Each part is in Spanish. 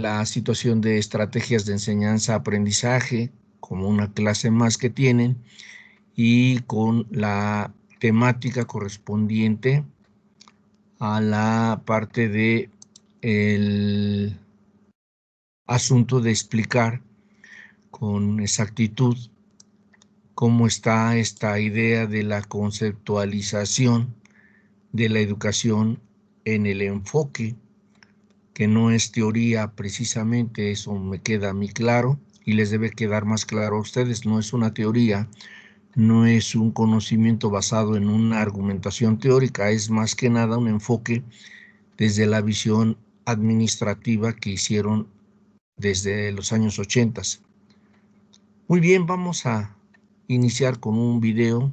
la situación de estrategias de enseñanza-aprendizaje, como una clase más que tienen, y con la temática correspondiente a la parte de el asunto de explicar con exactitud cómo está esta idea de la conceptualización de la educación en el enfoque, que no es teoría precisamente, eso me queda a mí claro y les debe quedar más claro a ustedes, no es una teoría, no es un conocimiento basado en una argumentación teórica, es más que nada un enfoque desde la visión administrativa que hicieron desde los años 80. Muy bien, vamos a iniciar con un video.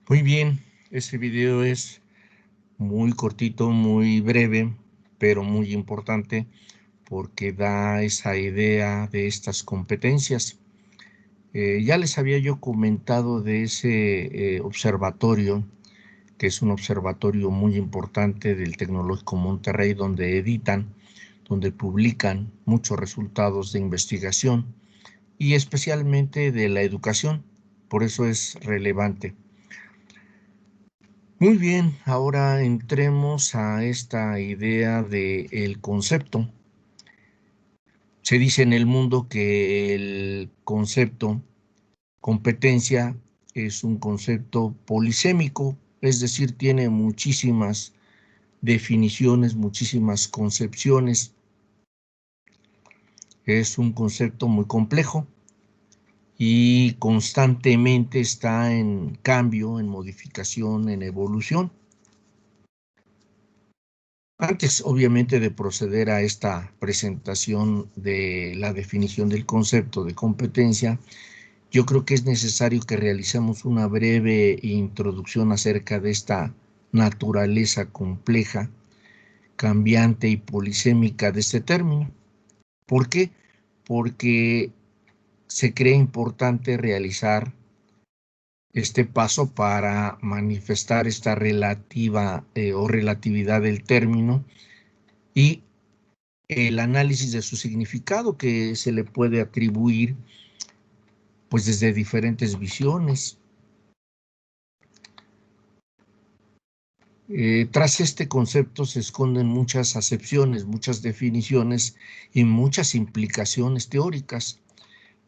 Muy bien, ese video es muy cortito, muy breve, pero muy importante porque da esa idea de estas competencias. Ya les había yo comentado de ese observatorio, que es un observatorio muy importante del Tecnológico Monterrey, donde editan, donde publican muchos resultados de investigación y especialmente de la educación. Por eso es relevante. Muy bien, ahora entremos a esta idea del concepto. Se dice en el mundo que el concepto competencia es un concepto polisémico, es decir, tiene muchísimas definiciones, muchísimas concepciones. Es un concepto muy complejo y constantemente está en cambio, en modificación, en evolución. Antes, obviamente, de proceder a esta presentación de la definición del concepto de competencia, yo creo que es necesario que realicemos una breve introducción acerca de esta naturaleza compleja, cambiante y polisémica de este término. ¿Por qué? Porque se cree importante realizar este paso para manifestar esta relativa o relatividad del término y el análisis de su significado que se le puede atribuir pues desde diferentes visiones. Tras este concepto se esconden muchas acepciones, muchas definiciones y muchas implicaciones teóricas.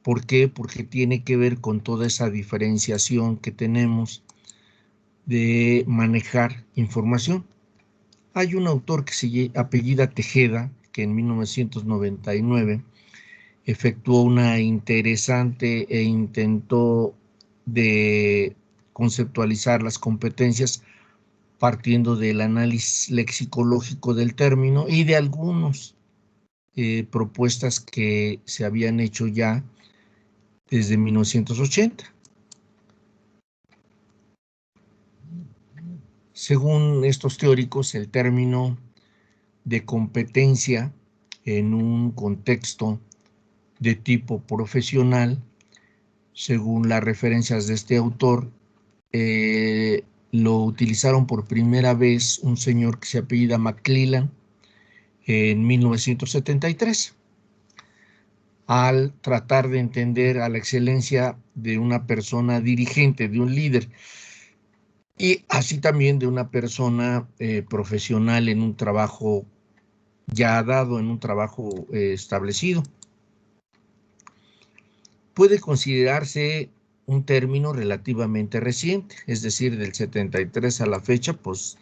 ¿Por qué? Porque tiene que ver con toda esa diferenciación que tenemos de manejar información. Hay un autor que se apellida Tejeda, que en 1999 efectuó una interesante e intentó de conceptualizar las competencias partiendo del análisis lexicológico del término y de algunas propuestas que se habían hecho ya desde 1980. Según estos teóricos, el término de competencia en un contexto de tipo profesional, según las referencias de este autor, lo utilizaron por primera vez un señor que se apellida McClellan en 1973, al tratar de entender a la excelencia de una persona dirigente, de un líder, y así también de una persona profesional en un trabajo ya dado, en un trabajo establecido. Puede considerarse un término relativamente reciente, es decir, del 73 a la fecha, pues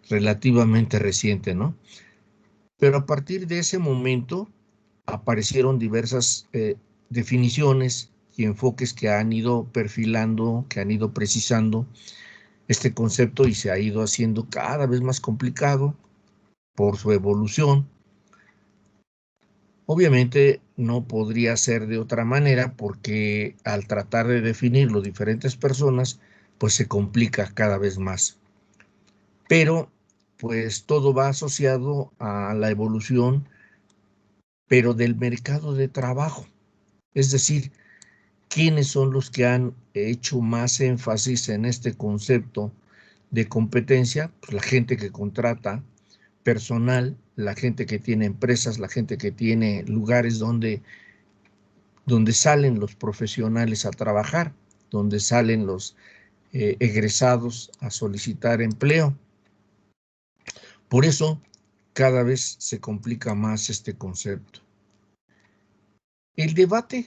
relativamente reciente, ¿no? Pero a partir de ese momento aparecieron diversas definiciones y enfoques que han ido perfilando, que han ido precisando este concepto y se ha ido haciendo cada vez más complicado por su evolución. Obviamente no podría ser de otra manera porque al tratar de definirlo diferentes personas, pues se complica cada vez más. Pero pues todo va asociado a la evolución, pero del mercado de trabajo. Es decir, ¿quiénes son los que han hecho más énfasis en este concepto de competencia? Pues la gente que contrata personal, la gente que tiene empresas, la gente que tiene lugares donde salen los profesionales a trabajar, donde salen los egresados a solicitar empleo. Por eso, cada vez se complica más este concepto. El debate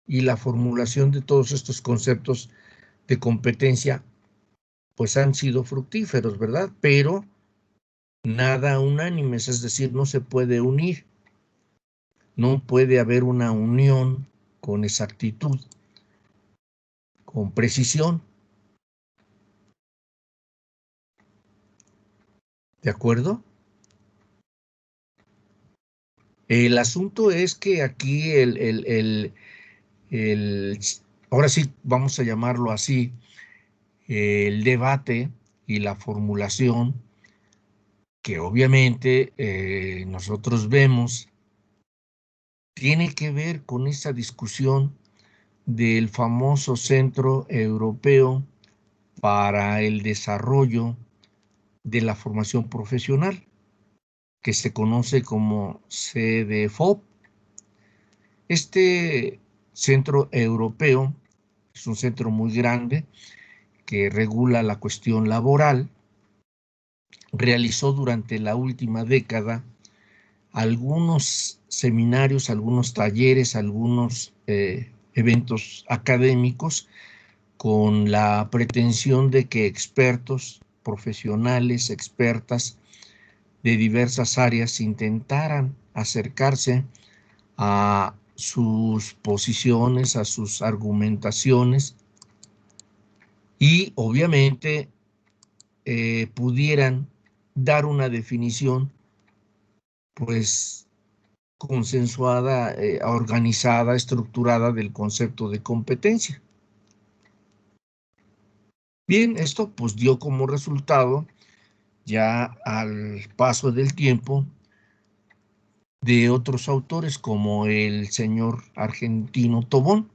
y la formulación de todos estos conceptos de competencia, pues han sido fructíferos, ¿verdad? Pero nada unánimes, es decir, no se puede unir, no puede haber una unión con exactitud, con precisión. ¿De acuerdo? El asunto es que aquí ahora sí vamos a llamarlo así, el debate y la formulación que obviamente nosotros vemos tiene que ver con esa discusión del famoso Centro Europeo para el Desarrollo de la Formación Profesional, que se conoce como CDFOP. Este centro europeo es un centro muy grande que regula la cuestión laboral. Realizó durante la última década algunos seminarios, algunos talleres, algunos eventos académicos con la pretensión de que expertos, profesionales, expertas de diversas áreas intentaran acercarse a sus posiciones, a sus argumentaciones y obviamente pudieran dar una definición pues consensuada, organizada, estructurada del concepto de competencia. Bien, esto pues dio como resultado ya al paso del tiempo de otros autores como el señor argentino Tobón,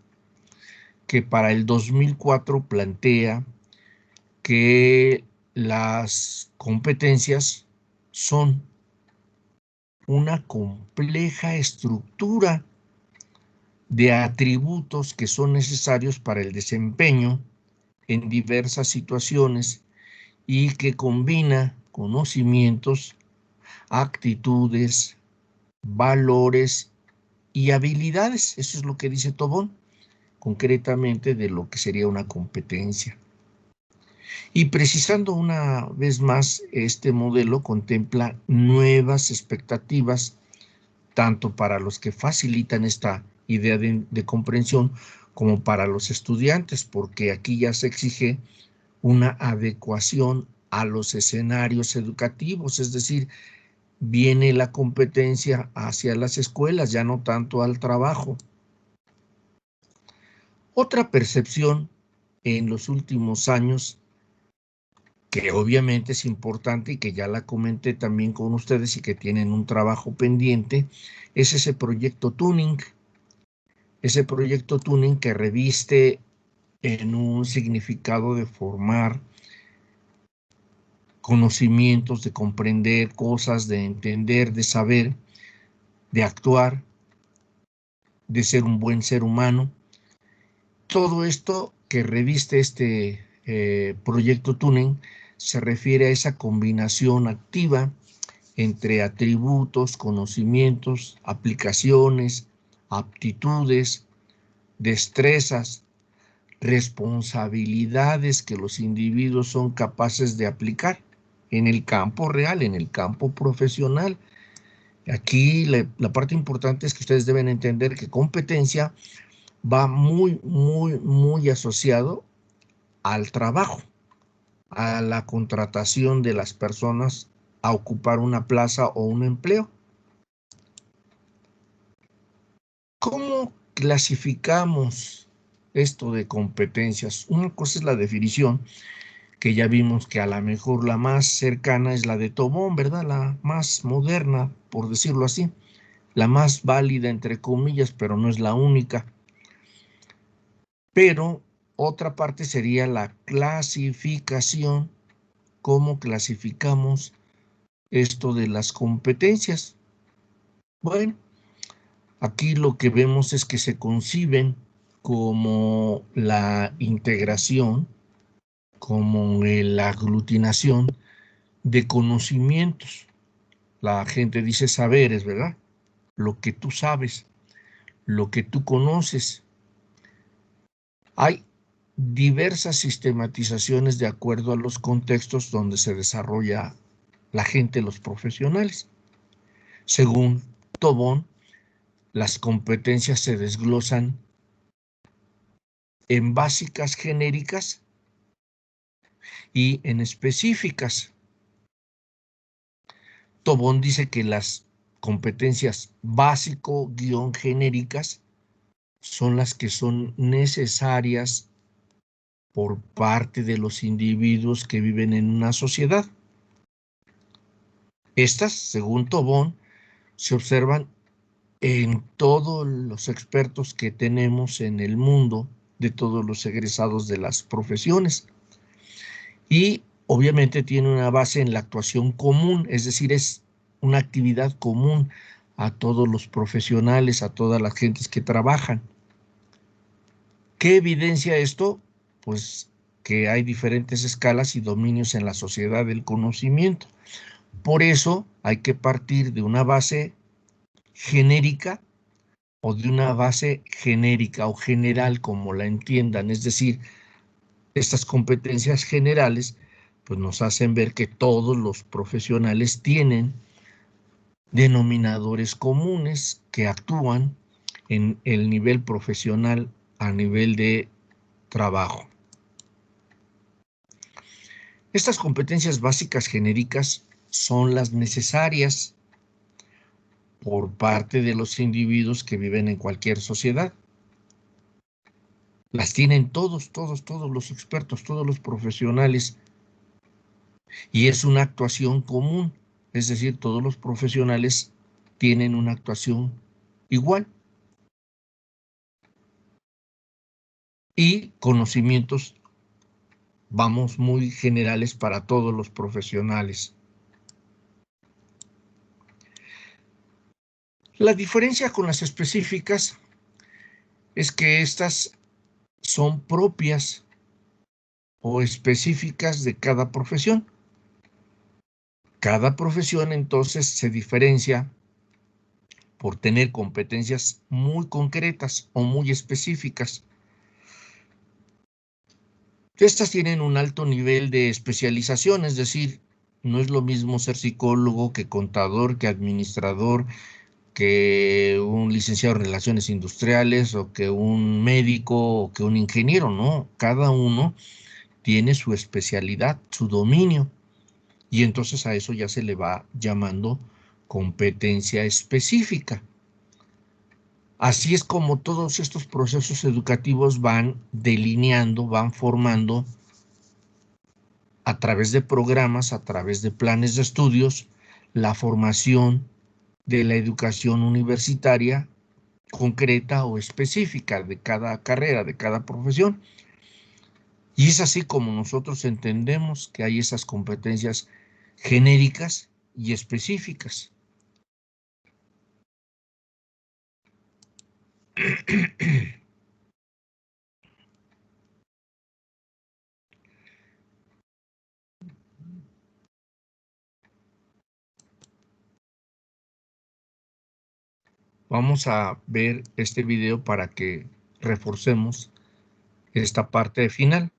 que para el 2004 plantea que las competencias son una compleja estructura de atributos que son necesarios para el desempeño en diversas situaciones y que combina conocimientos, actitudes, valores y habilidades. Eso es lo que dice Tobón, concretamente de lo que sería una competencia. Y precisando una vez más, este modelo contempla nuevas expectativas, tanto para los que facilitan esta idea de comprensión como para los estudiantes, porque aquí ya se exige una adecuación a los escenarios educativos, es decir, viene la competencia hacia las escuelas, ya no tanto al trabajo. Otra percepción en los últimos años, que obviamente es importante y que ya la comenté también con ustedes y que tienen un trabajo pendiente, es ese proyecto Tuning. Ese proyecto Tuning que reviste en un significado de formar conocimientos, de comprender cosas, de entender, de saber, de actuar, de ser un buen ser humano. Todo esto que reviste este proyecto Tuning se refiere a esa combinación activa entre atributos, conocimientos, aplicaciones, aptitudes, destrezas, responsabilidades que los individuos son capaces de aplicar en el campo real, en el campo profesional. Aquí la parte importante es que ustedes deben entender que competencia va muy asociado al trabajo, a la contratación de las personas a ocupar una plaza o un empleo. ¿Cómo clasificamos esto de competencias? Una cosa es la definición, que ya vimos que a lo mejor la más cercana es la de Tobón, ¿verdad? La más moderna, por decirlo así, la más válida, entre comillas, pero no es la única. Pero otra parte sería la clasificación, cómo clasificamos esto de las competencias. Bueno, aquí lo que vemos es que se conciben como la integración, como la aglutinación de conocimientos. La gente dice saberes, ¿verdad? Lo que tú sabes, lo que tú conoces. Hay diversas sistematizaciones de acuerdo a los contextos donde se desarrolla la gente, los profesionales. Según Tobón, las competencias se desglosan en básicas genéricas y en específicas. Tobón dice que las competencias básico-genéricas son las que son necesarias por parte de los individuos que viven en una sociedad. Estas, según Tobón, se observan en todos los expertos que tenemos en el mundo, de todos los egresados de las profesiones. Y obviamente tiene una base en la actuación común, es decir, es una actividad común a todos los profesionales, a todas las gentes que trabajan. ¿Qué evidencia esto? Pues que hay diferentes escalas y dominios en la sociedad del conocimiento. Por eso hay que partir de una base genérica o de una base genérica o general, como la entiendan. Es decir, estas competencias generales pues nos hacen ver que todos los profesionales tienen denominadores comunes que actúan en el nivel profesional a nivel de trabajo. Estas competencias básicas genéricas son las necesarias por parte de los individuos que viven en cualquier sociedad. Las tienen todos los expertos, todos los profesionales, y es una actuación común, es decir, todos los profesionales tienen una actuación igual y conocimientos, vamos, muy generales para todos los profesionales. La diferencia con las específicas es que estas son propias o específicas de cada profesión. Cada profesión entonces se diferencia por tener competencias muy concretas o muy específicas. Estas tienen un alto nivel de especialización, es decir, no es lo mismo ser psicólogo que contador, que administrador, que un licenciado en relaciones industriales o que un médico o que un ingeniero, no. Cada uno tiene su especialidad, su dominio, y entonces a eso ya se le va llamando competencia específica. Así es como todos estos procesos educativos van delineando, van formando a través de programas, a través de planes de estudios, la formación de la educación universitaria concreta o específica de cada carrera, de cada profesión. Y es así como nosotros entendemos que hay esas competencias genéricas y específicas. Vamos a ver este video para que reforcemos esta parte final.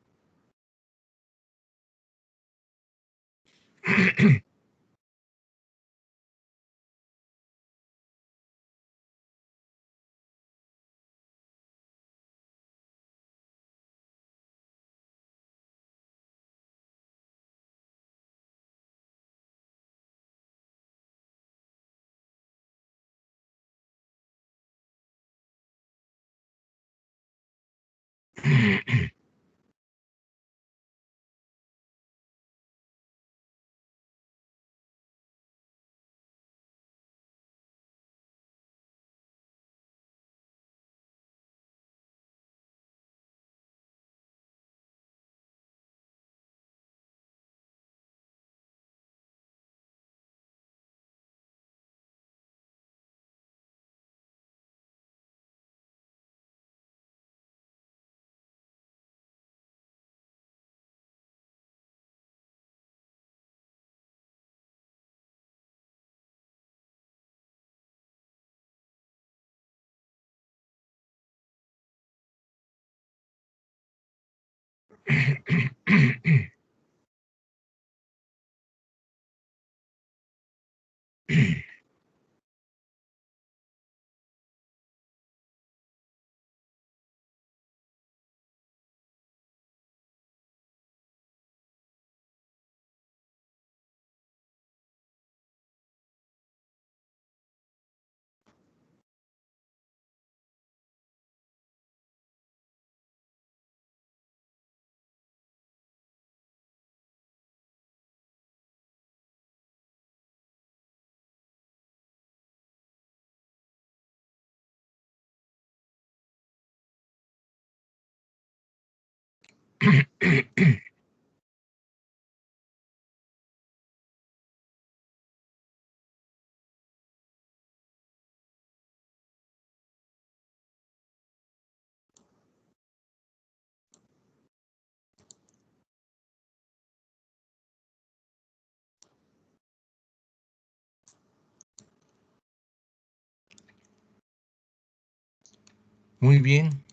Muy bien.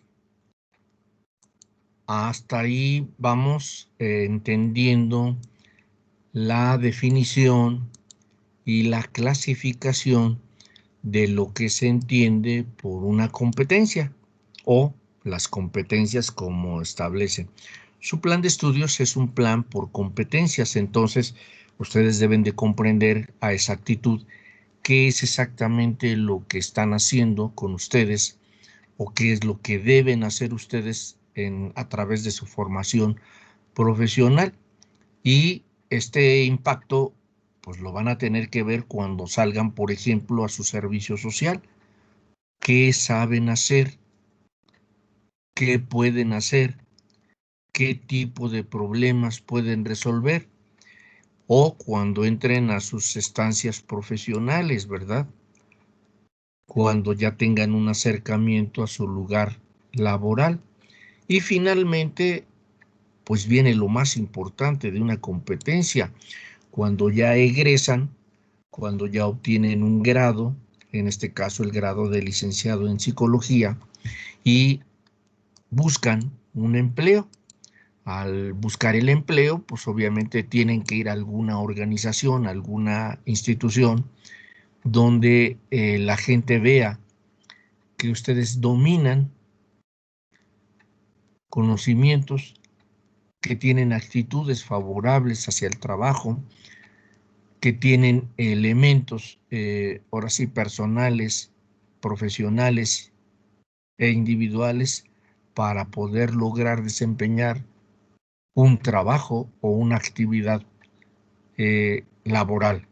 Hasta ahí vamos entendiendo la definición y la clasificación de lo que se entiende por una competencia o las competencias como establecen. Su plan de estudios es un plan por competencias, entonces ustedes deben de comprender a exactitud qué es exactamente lo que están haciendo con ustedes o qué es lo que deben hacer ustedes a través de su formación profesional. Y este impacto pues lo van a tener que ver cuando salgan, por ejemplo, a su servicio social. ¿Qué saben hacer? ¿Qué pueden hacer? ¿Qué tipo de problemas pueden resolver? O cuando entren a sus estancias profesionales, ¿verdad? Cuando ya tengan un acercamiento a su lugar laboral. Y finalmente, pues viene lo más importante de una competencia. Cuando ya egresan, cuando ya obtienen un grado, en este caso el grado de licenciado en psicología, y buscan un empleo. Al buscar el empleo, pues obviamente tienen que ir a alguna organización, alguna institución donde la gente vea que ustedes dominan conocimientos, que tienen actitudes favorables hacia el trabajo, que tienen elementos, ahora sí, personales, profesionales e individuales para poder lograr desempeñar un trabajo o una actividad laboral.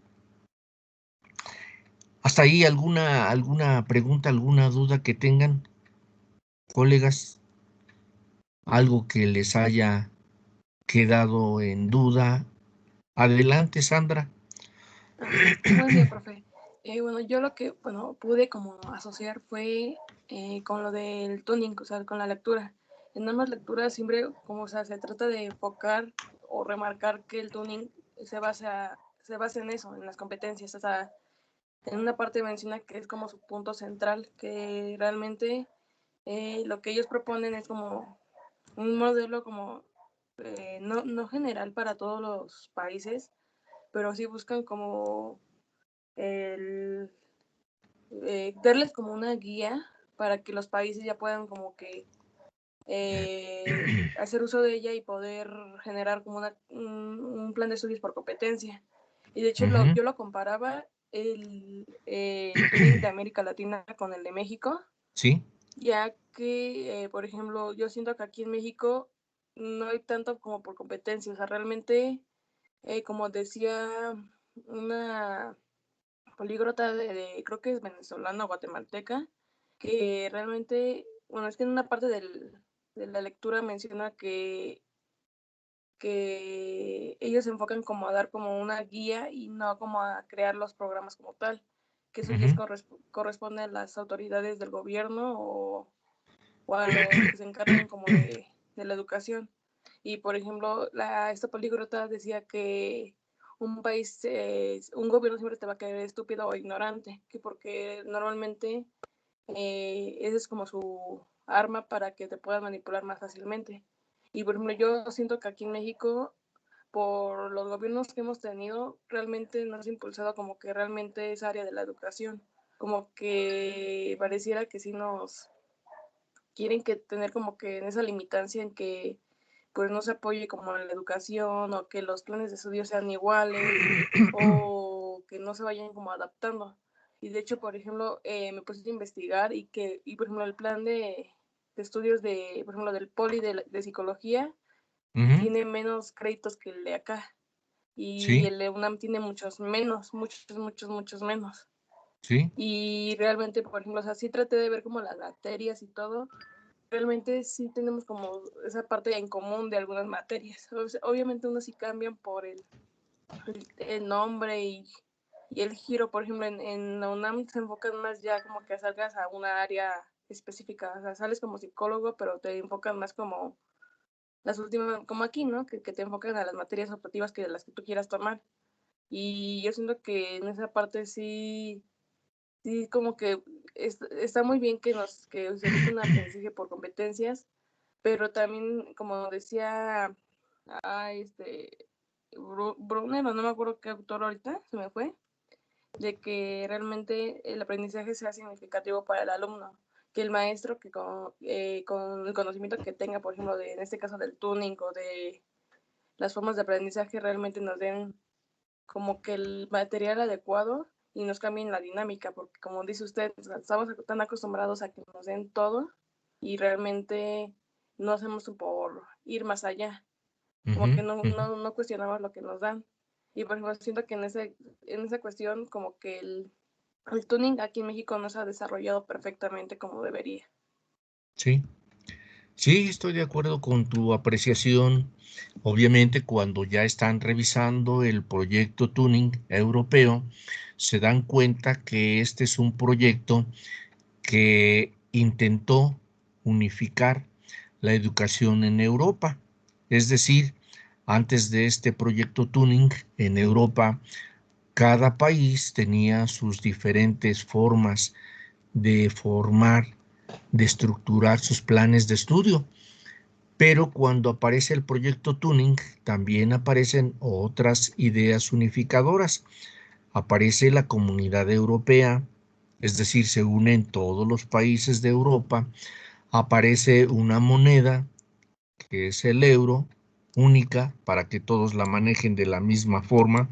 ¿Hasta ahí alguna pregunta, alguna duda que tengan, colegas? ¿Algo que les haya quedado en duda? Adelante, Sandra. Buen día, profe. Bueno, yo lo que, bueno, pude como asociar fue con lo del tuning, o sea, con la lectura. En ambas lecturas siempre, como, o sea, se trata de enfocar o remarcar que el tuning se basa en eso, en las competencias. O sea, en una parte menciona que es como su punto central, que realmente lo que ellos proponen es como un modelo como no general para todos los países, pero sí buscan como el darles como una guía para que los países ya puedan como que hacer uso de ella y poder generar como un plan de estudios por competencia. Y de hecho Ujú. yo lo comparaba el tuning de América Latina con el de México, Sí. ya que, por ejemplo, yo siento que aquí en México no hay tanto como por competencia, o sea, realmente, como decía una políglota creo que es venezolana o guatemalteca, que realmente, bueno, es que en una parte de la lectura menciona que ellos se enfocan como a dar como una guía y no como a crear los programas como tal, que eso ya es Ujú. corresponde a las autoridades del gobierno o a los que se encargan como de la educación. Y por ejemplo, esta políglota decía que un país, un gobierno siempre te va a caer estúpido o ignorante, que porque normalmente esa es como su arma para que te puedan manipular más fácilmente. Y por ejemplo, yo siento que aquí en México, por los gobiernos que hemos tenido, realmente nos ha impulsado como que realmente esa área de la educación, como que pareciera que sí nos quieren que tener como que en esa limitancia en que pues no se apoye como en la educación o que los planes de estudio sean iguales o que no se vayan como adaptando. Y de hecho, por ejemplo, me puse a investigar y por ejemplo, el plan de estudios por ejemplo, del poli de psicología Ujú. tiene menos créditos que el de acá. Y Sí, el de UNAM tiene muchos menos, muchos menos. sí. Y realmente, por ejemplo, o sea, sí traté de ver como las materias y todo, realmente sí tenemos como esa parte en común de algunas materias. Obviamente unos sí cambian por el nombre y el giro. Por ejemplo, en la UNAM se enfocan más ya como que salgas a una área específica. O sea, sales como psicólogo, pero te enfocan más como las últimas, como aquí, ¿no? Que te enfocan a las materias optativas que las que tú quieras tomar. Y yo siento que en esa parte sí como que está muy bien que se busque un aprendizaje por competencias, pero también, como decía Brunner, no me acuerdo qué autor ahorita, se me fue, de que realmente el aprendizaje sea significativo para el alumno, que el maestro que con el conocimiento que tenga, por ejemplo, en este caso del tuning o de las formas de aprendizaje, realmente nos den como que el material adecuado y nos cambien la dinámica, porque como dice usted, estamos tan acostumbrados a que nos den todo y realmente no hacemos por ir más allá, como Ujú, que ujú. no cuestionamos lo que nos dan. Y por ejemplo, siento que en esa cuestión como que el tuning aquí en México no se ha desarrollado perfectamente como debería. Sí. Sí, estoy de acuerdo con tu apreciación. Obviamente, cuando ya están revisando el proyecto Tuning europeo, se dan cuenta que este es un proyecto que intentó unificar la educación en Europa. Es decir, antes de este proyecto Tuning en Europa, cada país tenía sus diferentes formas de formar, de estructurar sus planes de estudio. Pero cuando aparece el proyecto Tuning, también aparecen otras ideas unificadoras. Aparece la Comunidad Europea, es decir, se unen todos los países de Europa. Aparece una moneda, que es el euro, única, para que todos la manejen de la misma forma.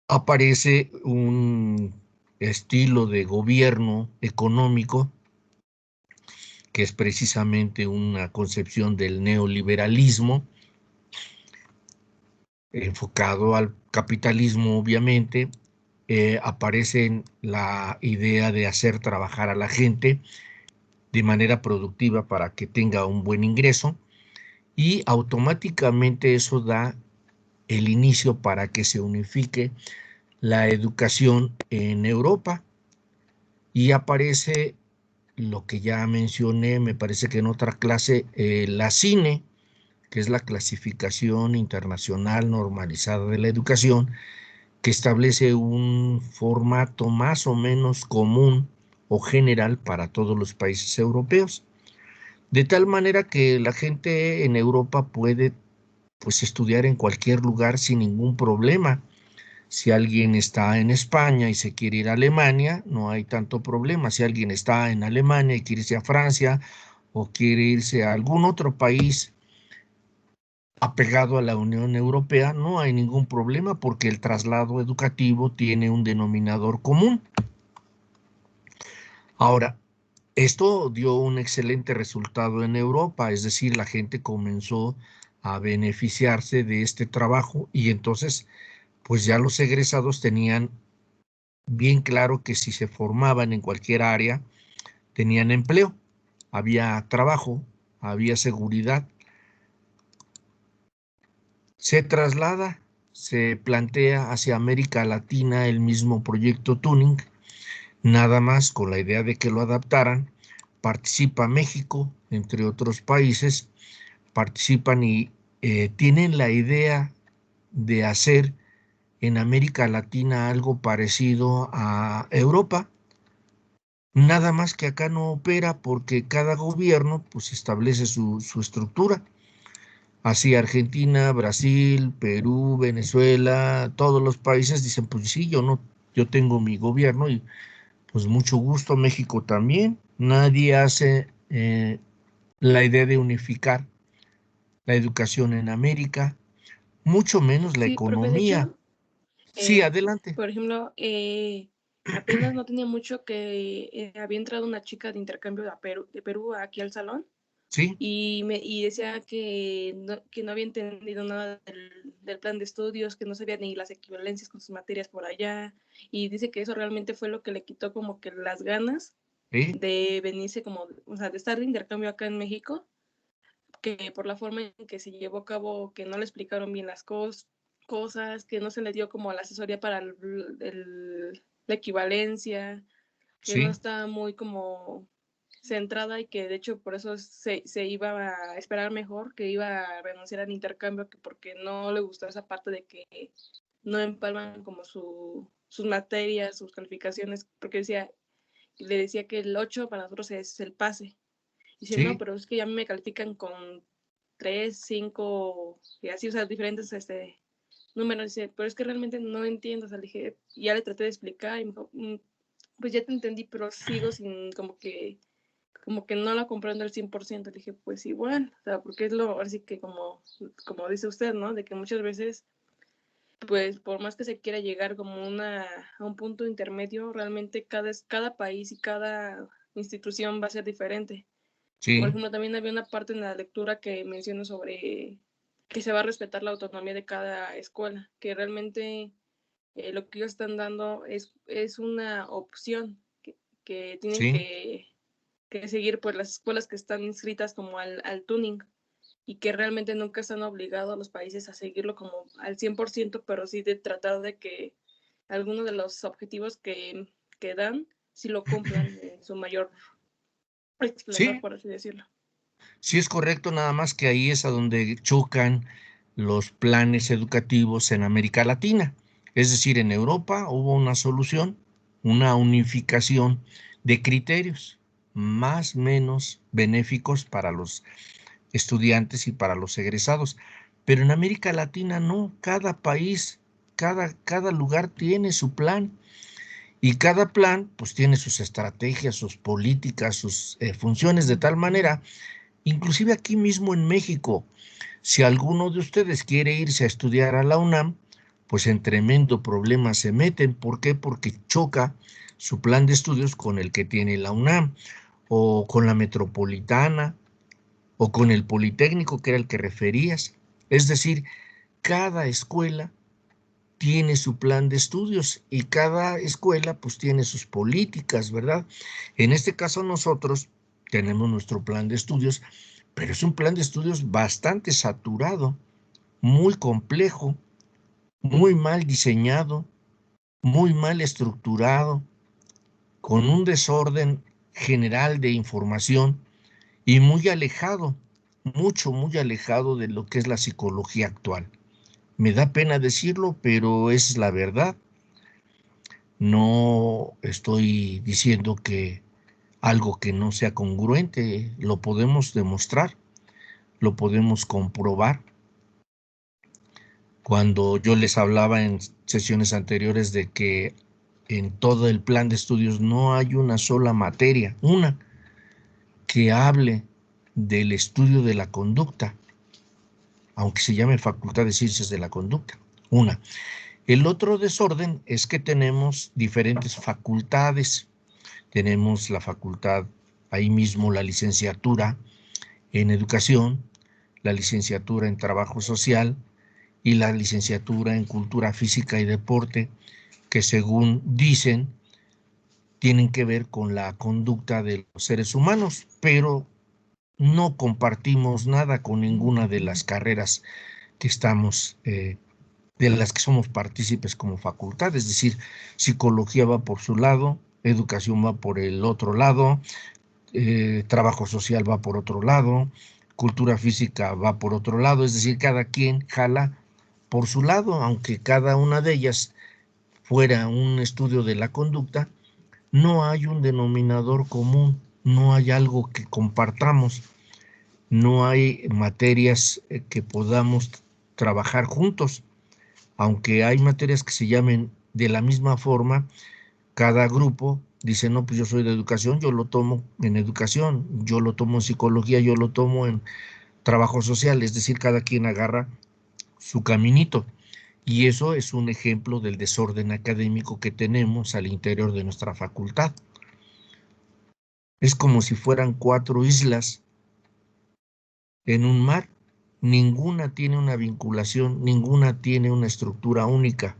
Aparece un estilo de gobierno económico, que es precisamente una concepción del neoliberalismo, enfocado al capitalismo, obviamente. Aparece la idea de hacer trabajar a la gente de manera productiva para que tenga un buen ingreso, y automáticamente eso da el inicio para que se unifique la educación en Europa, y aparece lo que ya mencioné, me parece que en otra clase, la CINE, que es la Clasificación Internacional Normalizada de la Educación, que establece un formato más o menos común o general para todos los países europeos, de tal manera que la gente en Europa puede, pues, estudiar en cualquier lugar sin ningún problema. Si alguien está en España y se quiere ir a Alemania, no hay tanto problema. Si alguien está en Alemania y quiere irse a Francia o quiere irse a algún otro país apegado a la Unión Europea, no hay ningún problema porque el traslado educativo tiene un denominador común. Ahora, esto dio un excelente resultado en Europa, es decir, la gente comenzó a beneficiarse de este trabajo, y entonces, pues ya los egresados tenían bien claro que si se formaban en cualquier área, tenían empleo, había trabajo, había seguridad. Se traslada, se plantea hacia América Latina el mismo proyecto Tuning, nada más con la idea de que lo adaptaran. Participa México, entre otros países, participan y tienen la idea de hacer en América Latina algo parecido a Europa, nada más que acá no opera porque cada gobierno pues establece su estructura. Así Argentina, Brasil, Perú, Venezuela, todos los países dicen, pues sí, yo tengo mi gobierno, y pues mucho gusto. México también. Nadie hace la idea de unificar la educación en América, mucho menos la Sí, profe, de economía. hecho, Sí, adelante. por ejemplo, apenas no tenía mucho que había entrado una chica de intercambio de Perú aquí al salón Sí, y decía que no había entendido nada del plan de estudios, que no sabía ni las equivalencias con sus materias por allá, y dice que eso realmente fue lo que le quitó como que las ganas sí, de venirse como, o sea, de estar de intercambio acá en México, que por la forma en que se llevó a cabo, que no le explicaron bien las cosas, que no se le dio como la asesoría para la equivalencia, que no sí, estaba muy como centrada y que de hecho por eso se iba a esperar mejor, que iba a renunciar al intercambio, que porque no le gustó esa parte de que no empalman como sus materias, sus calificaciones, porque le decía que el 8 para nosotros es el pase. Y dice, no, sí, pero es que ya me califican con 3 5 y así, o sea, diferentes números. Dice, pero es que realmente no entiendo. O sea, le dije, ya le traté de explicar y me dijo, pues ya te entendí, pero sigo sin como que no la comprendo al 100%. Le dije, pues igual, o sea, porque es así que como dice usted, ¿no? De que muchas veces, pues por más que se quiera llegar como a un punto intermedio, realmente cada país y cada institución va a ser diferente. Por sí, ejemplo, también había una parte en la lectura que menciona sobre que se va a respetar la autonomía de cada escuela, que realmente lo que ellos están dando es una opción que tienen sí, que seguir pues las escuelas que están inscritas como al tuning y que realmente nunca están obligados a los países a seguirlo como al 100%, pero sí de tratar de que algunos de los objetivos que dan sí lo cumplan en su mayor esplendor, sí. por así decirlo. Sí es correcto, nada más que ahí es a donde chocan los planes educativos en América Latina. Es decir, en Europa hubo una solución, una unificación de criterios más o menos benéficos para los estudiantes y para los egresados. Pero en América Latina no, cada país, cada lugar tiene su plan y cada plan pues tiene sus estrategias, sus políticas, sus funciones de tal manera. Inclusive aquí mismo en México, si alguno de ustedes quiere irse a estudiar a la UNAM, pues en tremendo problema se meten. ¿Por qué? Porque choca su plan de estudios con el que tiene la UNAM, o con la Metropolitana, o con el Politécnico, que era el que referías. Es decir, cada escuela tiene su plan de estudios y cada escuela pues tiene sus políticas, ¿verdad? En este caso nosotros tenemos nuestro plan de estudios, pero es un plan de estudios bastante saturado, muy complejo, muy mal diseñado, muy mal estructurado, con un desorden general de información y muy alejado, muy alejado de lo que es la psicología actual. Me da pena decirlo, pero es la verdad. No estoy diciendo que algo que no sea congruente, lo podemos demostrar, lo podemos comprobar. Cuando yo les hablaba en sesiones anteriores de que en todo el plan de estudios no hay una sola materia, una que hable del estudio de la conducta, aunque se llame Facultad de Ciencias de la Conducta, una. El otro desorden es que tenemos diferentes facultades. Tenemos la facultad, ahí mismo la licenciatura en educación, la licenciatura en trabajo social y la licenciatura en cultura física y deporte, que según dicen tienen que ver con la conducta de los seres humanos, pero no compartimos nada con ninguna de las carreras que estamos, de las que somos partícipes como facultad. Es decir, psicología va por su lado, educación va por el otro lado, trabajo social va por otro lado, cultura física va por otro lado. Es decir, cada quien jala por su lado, aunque cada una de ellas fuera un estudio de la conducta. No hay un denominador común, no hay algo que compartamos, no hay materias que podamos trabajar juntos. Aunque hay materias que se llamen de la misma forma, cada grupo dice, no, pues yo soy de educación, yo lo tomo en educación, yo lo tomo en psicología, yo lo tomo en trabajo social. Es decir, cada quien agarra su caminito. Y eso es un ejemplo del desorden académico que tenemos al interior de nuestra facultad. Es como si fueran 4 islas en un mar. Ninguna tiene una vinculación, ninguna tiene una estructura única.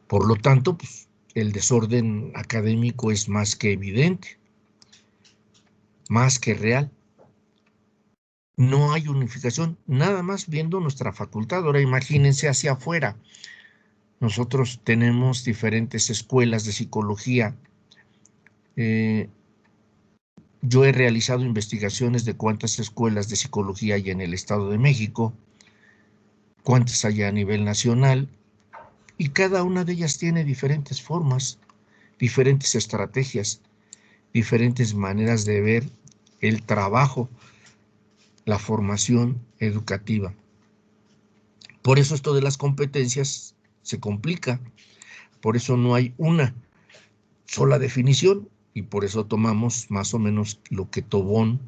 Por lo tanto, pues, el desorden académico es más que evidente, más que real. No hay unificación, nada más viendo nuestra facultad. Ahora imagínense hacia afuera. Nosotros tenemos diferentes escuelas de psicología. Yo he realizado investigaciones de cuántas escuelas de psicología hay en el Estado de México, cuántas hay a nivel nacional, y cada una de ellas tiene diferentes formas, diferentes estrategias, diferentes maneras de ver el trabajo, la formación educativa. Por eso esto de las competencias se complica, por eso no hay una sola definición y por eso tomamos más o menos lo que Tobón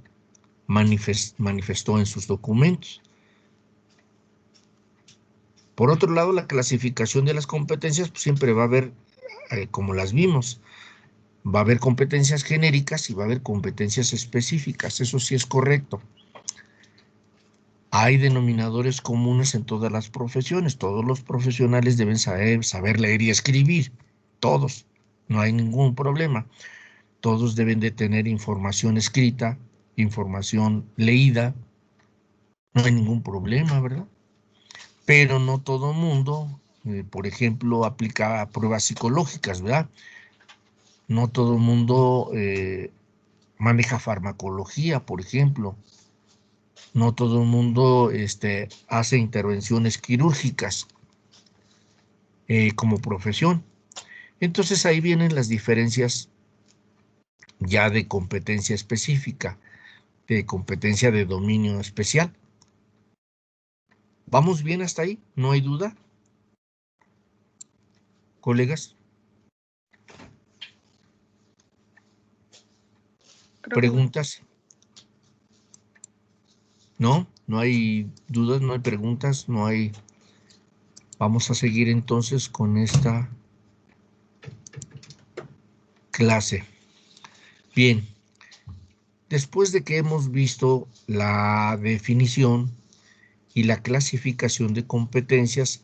manifestó en sus documentos. Por otro lado, la clasificación de las competencias pues, siempre va a haber, como las vimos, va a haber competencias genéricas y va a haber competencias específicas. Eso sí es correcto. Hay denominadores comunes en todas las profesiones. Todos los profesionales deben saber leer y escribir. Todos. No hay ningún problema. Todos deben de tener información escrita, información leída. No hay ningún problema, ¿verdad? Pero no todo mundo, por ejemplo, aplica pruebas psicológicas, ¿verdad? No todo mundo maneja farmacología, por ejemplo. No todo el mundo hace intervenciones quirúrgicas como profesión. Entonces ahí vienen las diferencias ya de competencia específica, de competencia de dominio especial. ¿Vamos bien hasta ahí? ¿No hay duda? Colegas, Creo que no. preguntas. No, no hay dudas, no hay preguntas, no hay. Vamos a seguir entonces con esta clase. Bien, después de que hemos visto la definición y la clasificación de competencias,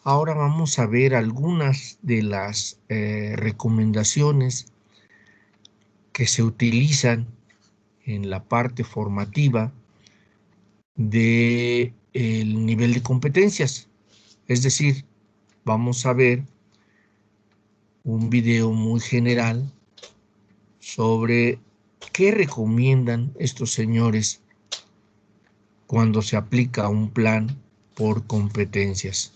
ahora vamos a ver algunas de las recomendaciones que se utilizan en la parte formativa del nivel de competencias. Es decir, vamos a ver un video muy general sobre qué recomiendan estos señores cuando se aplica un plan por competencias.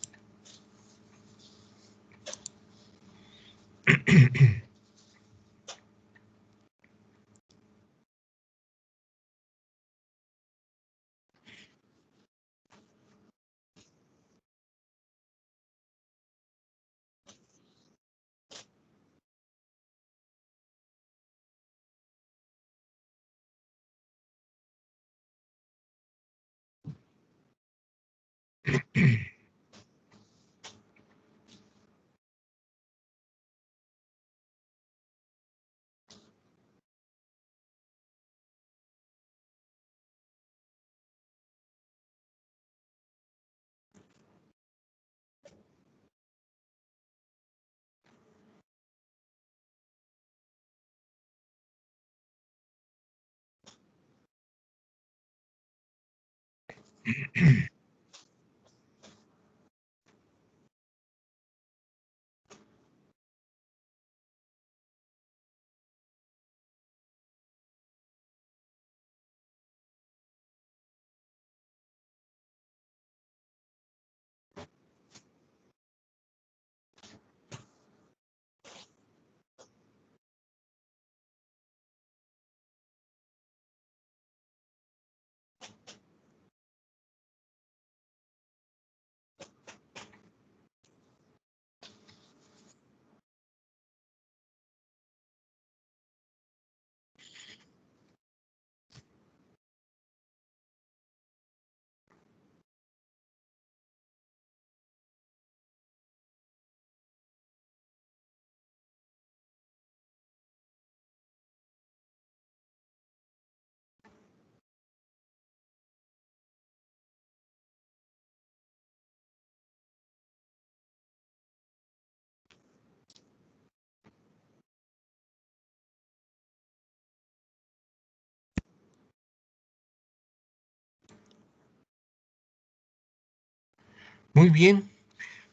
Muy bien,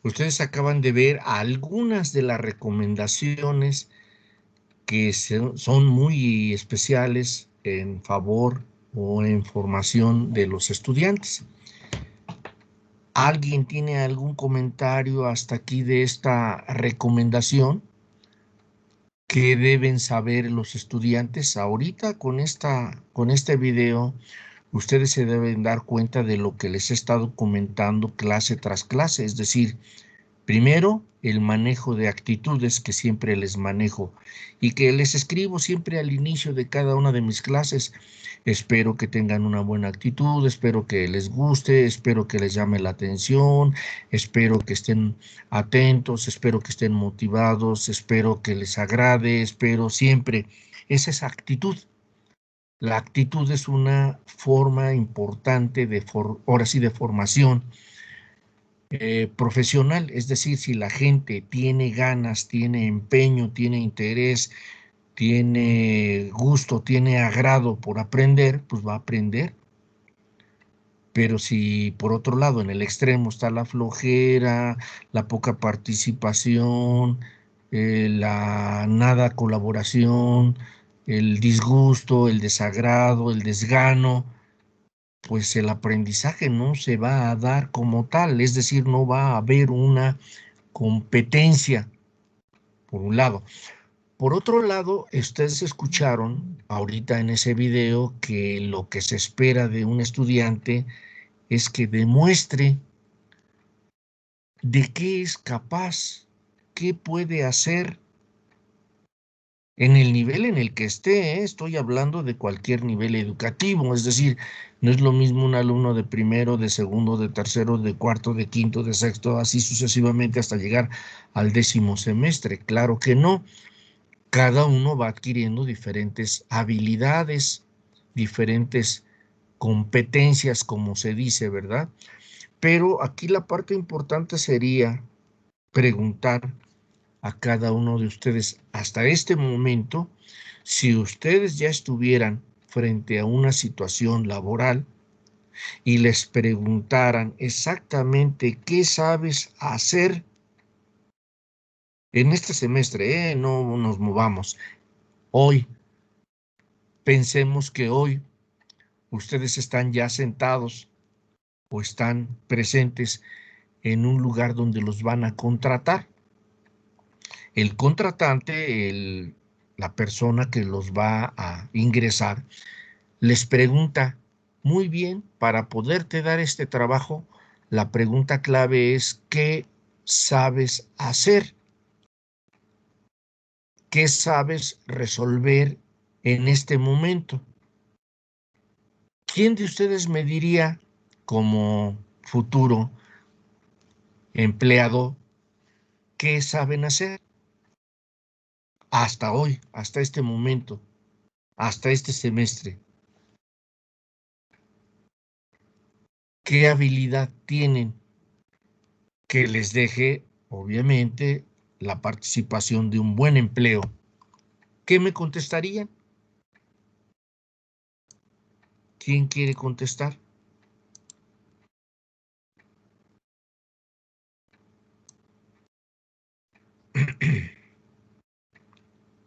ustedes acaban de ver algunas de las recomendaciones que son muy especiales en favor o en formación de los estudiantes. ¿Alguien tiene algún comentario hasta aquí de esta recomendación? ¿Qué deben saber los estudiantes? Ahorita con este video, ustedes se deben dar cuenta de lo que les he estado comentando clase tras clase, es decir, primero, el manejo de actitudes que siempre les manejo y que les escribo siempre al inicio de cada una de mis clases. Espero que tengan una buena actitud, espero que les guste, espero que les llame la atención, espero que estén atentos, espero que estén motivados, espero que les agrade, espero siempre. Esa es actitud. La actitud es una forma importante ahora sí, de formación profesional, es decir, si la gente tiene ganas, tiene empeño, tiene interés, tiene gusto, tiene agrado por aprender, pues va a aprender. Pero si por otro lado en el extremo está la flojera, la poca participación, la nada colaboración, el disgusto, el desagrado, el desgano, pues el aprendizaje no se va a dar como tal, es decir, no va a haber una competencia, por un lado. Por otro lado, ustedes escucharon ahorita en ese video que lo que se espera de un estudiante es que demuestre de qué es capaz, qué puede hacer en el nivel en el que esté, ¿eh? Estoy hablando de cualquier nivel educativo, es decir, no es lo mismo un alumno de primero, de segundo, de tercero, de cuarto, de quinto, de sexto, así sucesivamente hasta llegar al 10º semestre. Claro que no. Cada uno va adquiriendo diferentes habilidades, diferentes competencias, como se dice, ¿verdad? Pero aquí la parte importante sería preguntar a cada uno de ustedes hasta este momento, si ustedes ya estuvieran frente a una situación laboral y les preguntaran exactamente qué sabes hacer en este semestre, no nos movamos. Hoy, pensemos que hoy ustedes están ya sentados o están presentes en un lugar donde los van a contratar. El contratante, la persona que los va a ingresar, les pregunta, muy bien, para poderte dar este trabajo, la pregunta clave es, ¿qué sabes hacer? ¿Qué sabes resolver en este momento? ¿Quién de ustedes me diría como futuro empleado qué saben hacer hasta hoy, hasta este momento, hasta este semestre? ¿Qué habilidad tienen que les deje, obviamente, la participación de un buen empleo? ¿Qué me contestarían? ¿Quién quiere contestar?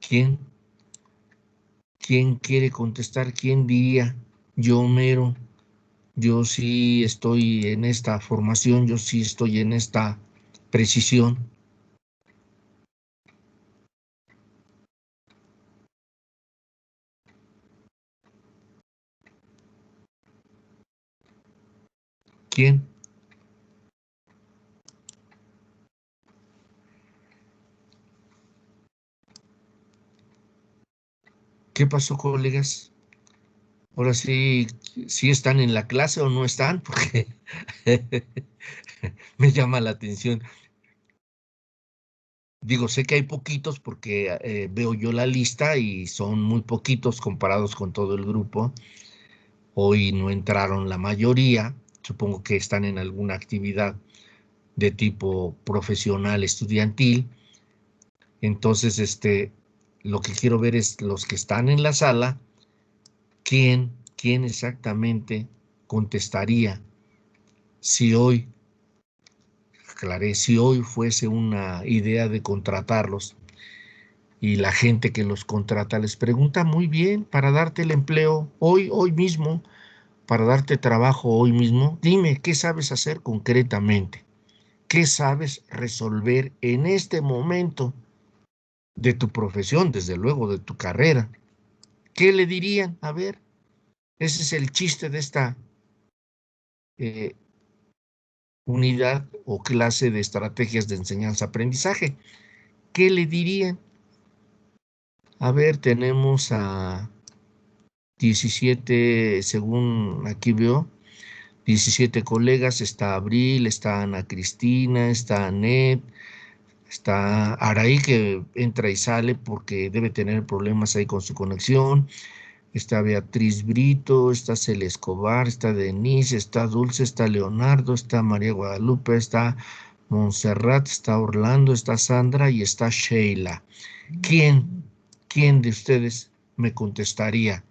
¿Quién? ¿Quién quiere contestar? ¿Quién diría? Yo mero, yo sí estoy en esta formación, yo sí estoy en esta precisión. ¿Quién? ¿Qué pasó, colegas? Ahora sí, sí están en la clase o no están, porque me llama la atención. Digo, sé que hay poquitos porque veo yo la lista y son muy poquitos comparados con todo el grupo. Hoy no entraron la mayoría, supongo que están en alguna actividad de tipo profesional, estudiantil. Entonces, lo que quiero ver es los que están en la sala, quién exactamente contestaría si hoy, aclaré, si hoy fuese una idea de contratarlos y la gente que los contrata les pregunta, muy bien, para darte el empleo hoy mismo, para darte trabajo hoy mismo, dime, ¿qué sabes hacer concretamente? ¿Qué sabes resolver en este momento de tu profesión, desde luego de tu carrera? ¿Qué le dirían? A ver, ese es el chiste de esta eh, unidad o clase de estrategias de enseñanza-aprendizaje. ¿Qué le dirían? A ver, tenemos a 17, según aquí veo, 17 colegas. Está Abril, está Ana Cristina, está Anet, está Araí, que entra y sale porque debe tener problemas ahí con su conexión. Está Beatriz Brito, está Celia Escobar, está Denise, está Dulce, está Leonardo, está María Guadalupe, está Montserrat, está Orlando, está Sandra y está Sheila. ¿Quién de ustedes me contestaría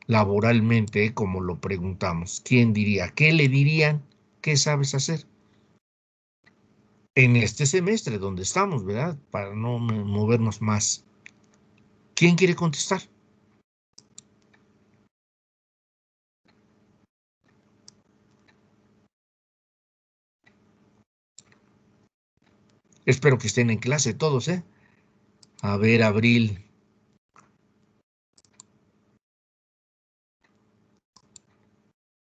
laboralmente, como lo preguntamos? ¿Quién diría? ¿Qué le dirían? ¿Qué sabes hacer? En este semestre donde estamos, ¿verdad? Para no movernos más. ¿Quién quiere contestar? Espero que estén en clase todos, ¿eh? A ver, Abril.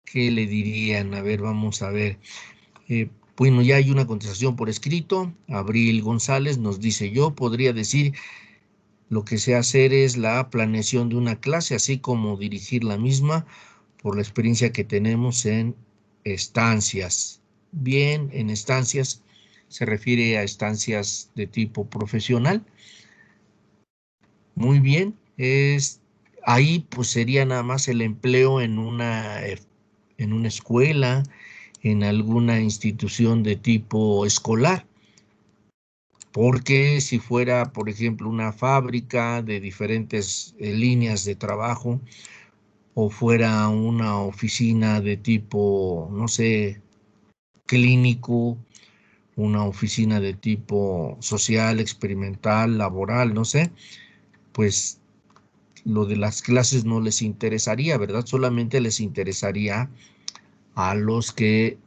¿Qué le dirían? A ver, vamos a ver. Bueno, ya hay una contestación por escrito. Abril González nos dice, yo podría decir, lo que sé hacer es la planeación de una clase, así como dirigir la misma por la experiencia que tenemos en estancias. Bien, en estancias se refiere a estancias de tipo profesional. Muy bien, ahí pues sería nada más el empleo en una escuela, en alguna institución de tipo escolar, porque si fuera, por ejemplo, una fábrica de diferentes líneas de trabajo, o fuera una oficina de tipo, no sé, clínico, una oficina de tipo social, experimental, laboral, no sé, pues lo de las clases no les interesaría, ¿verdad? Solamente les interesaría a los que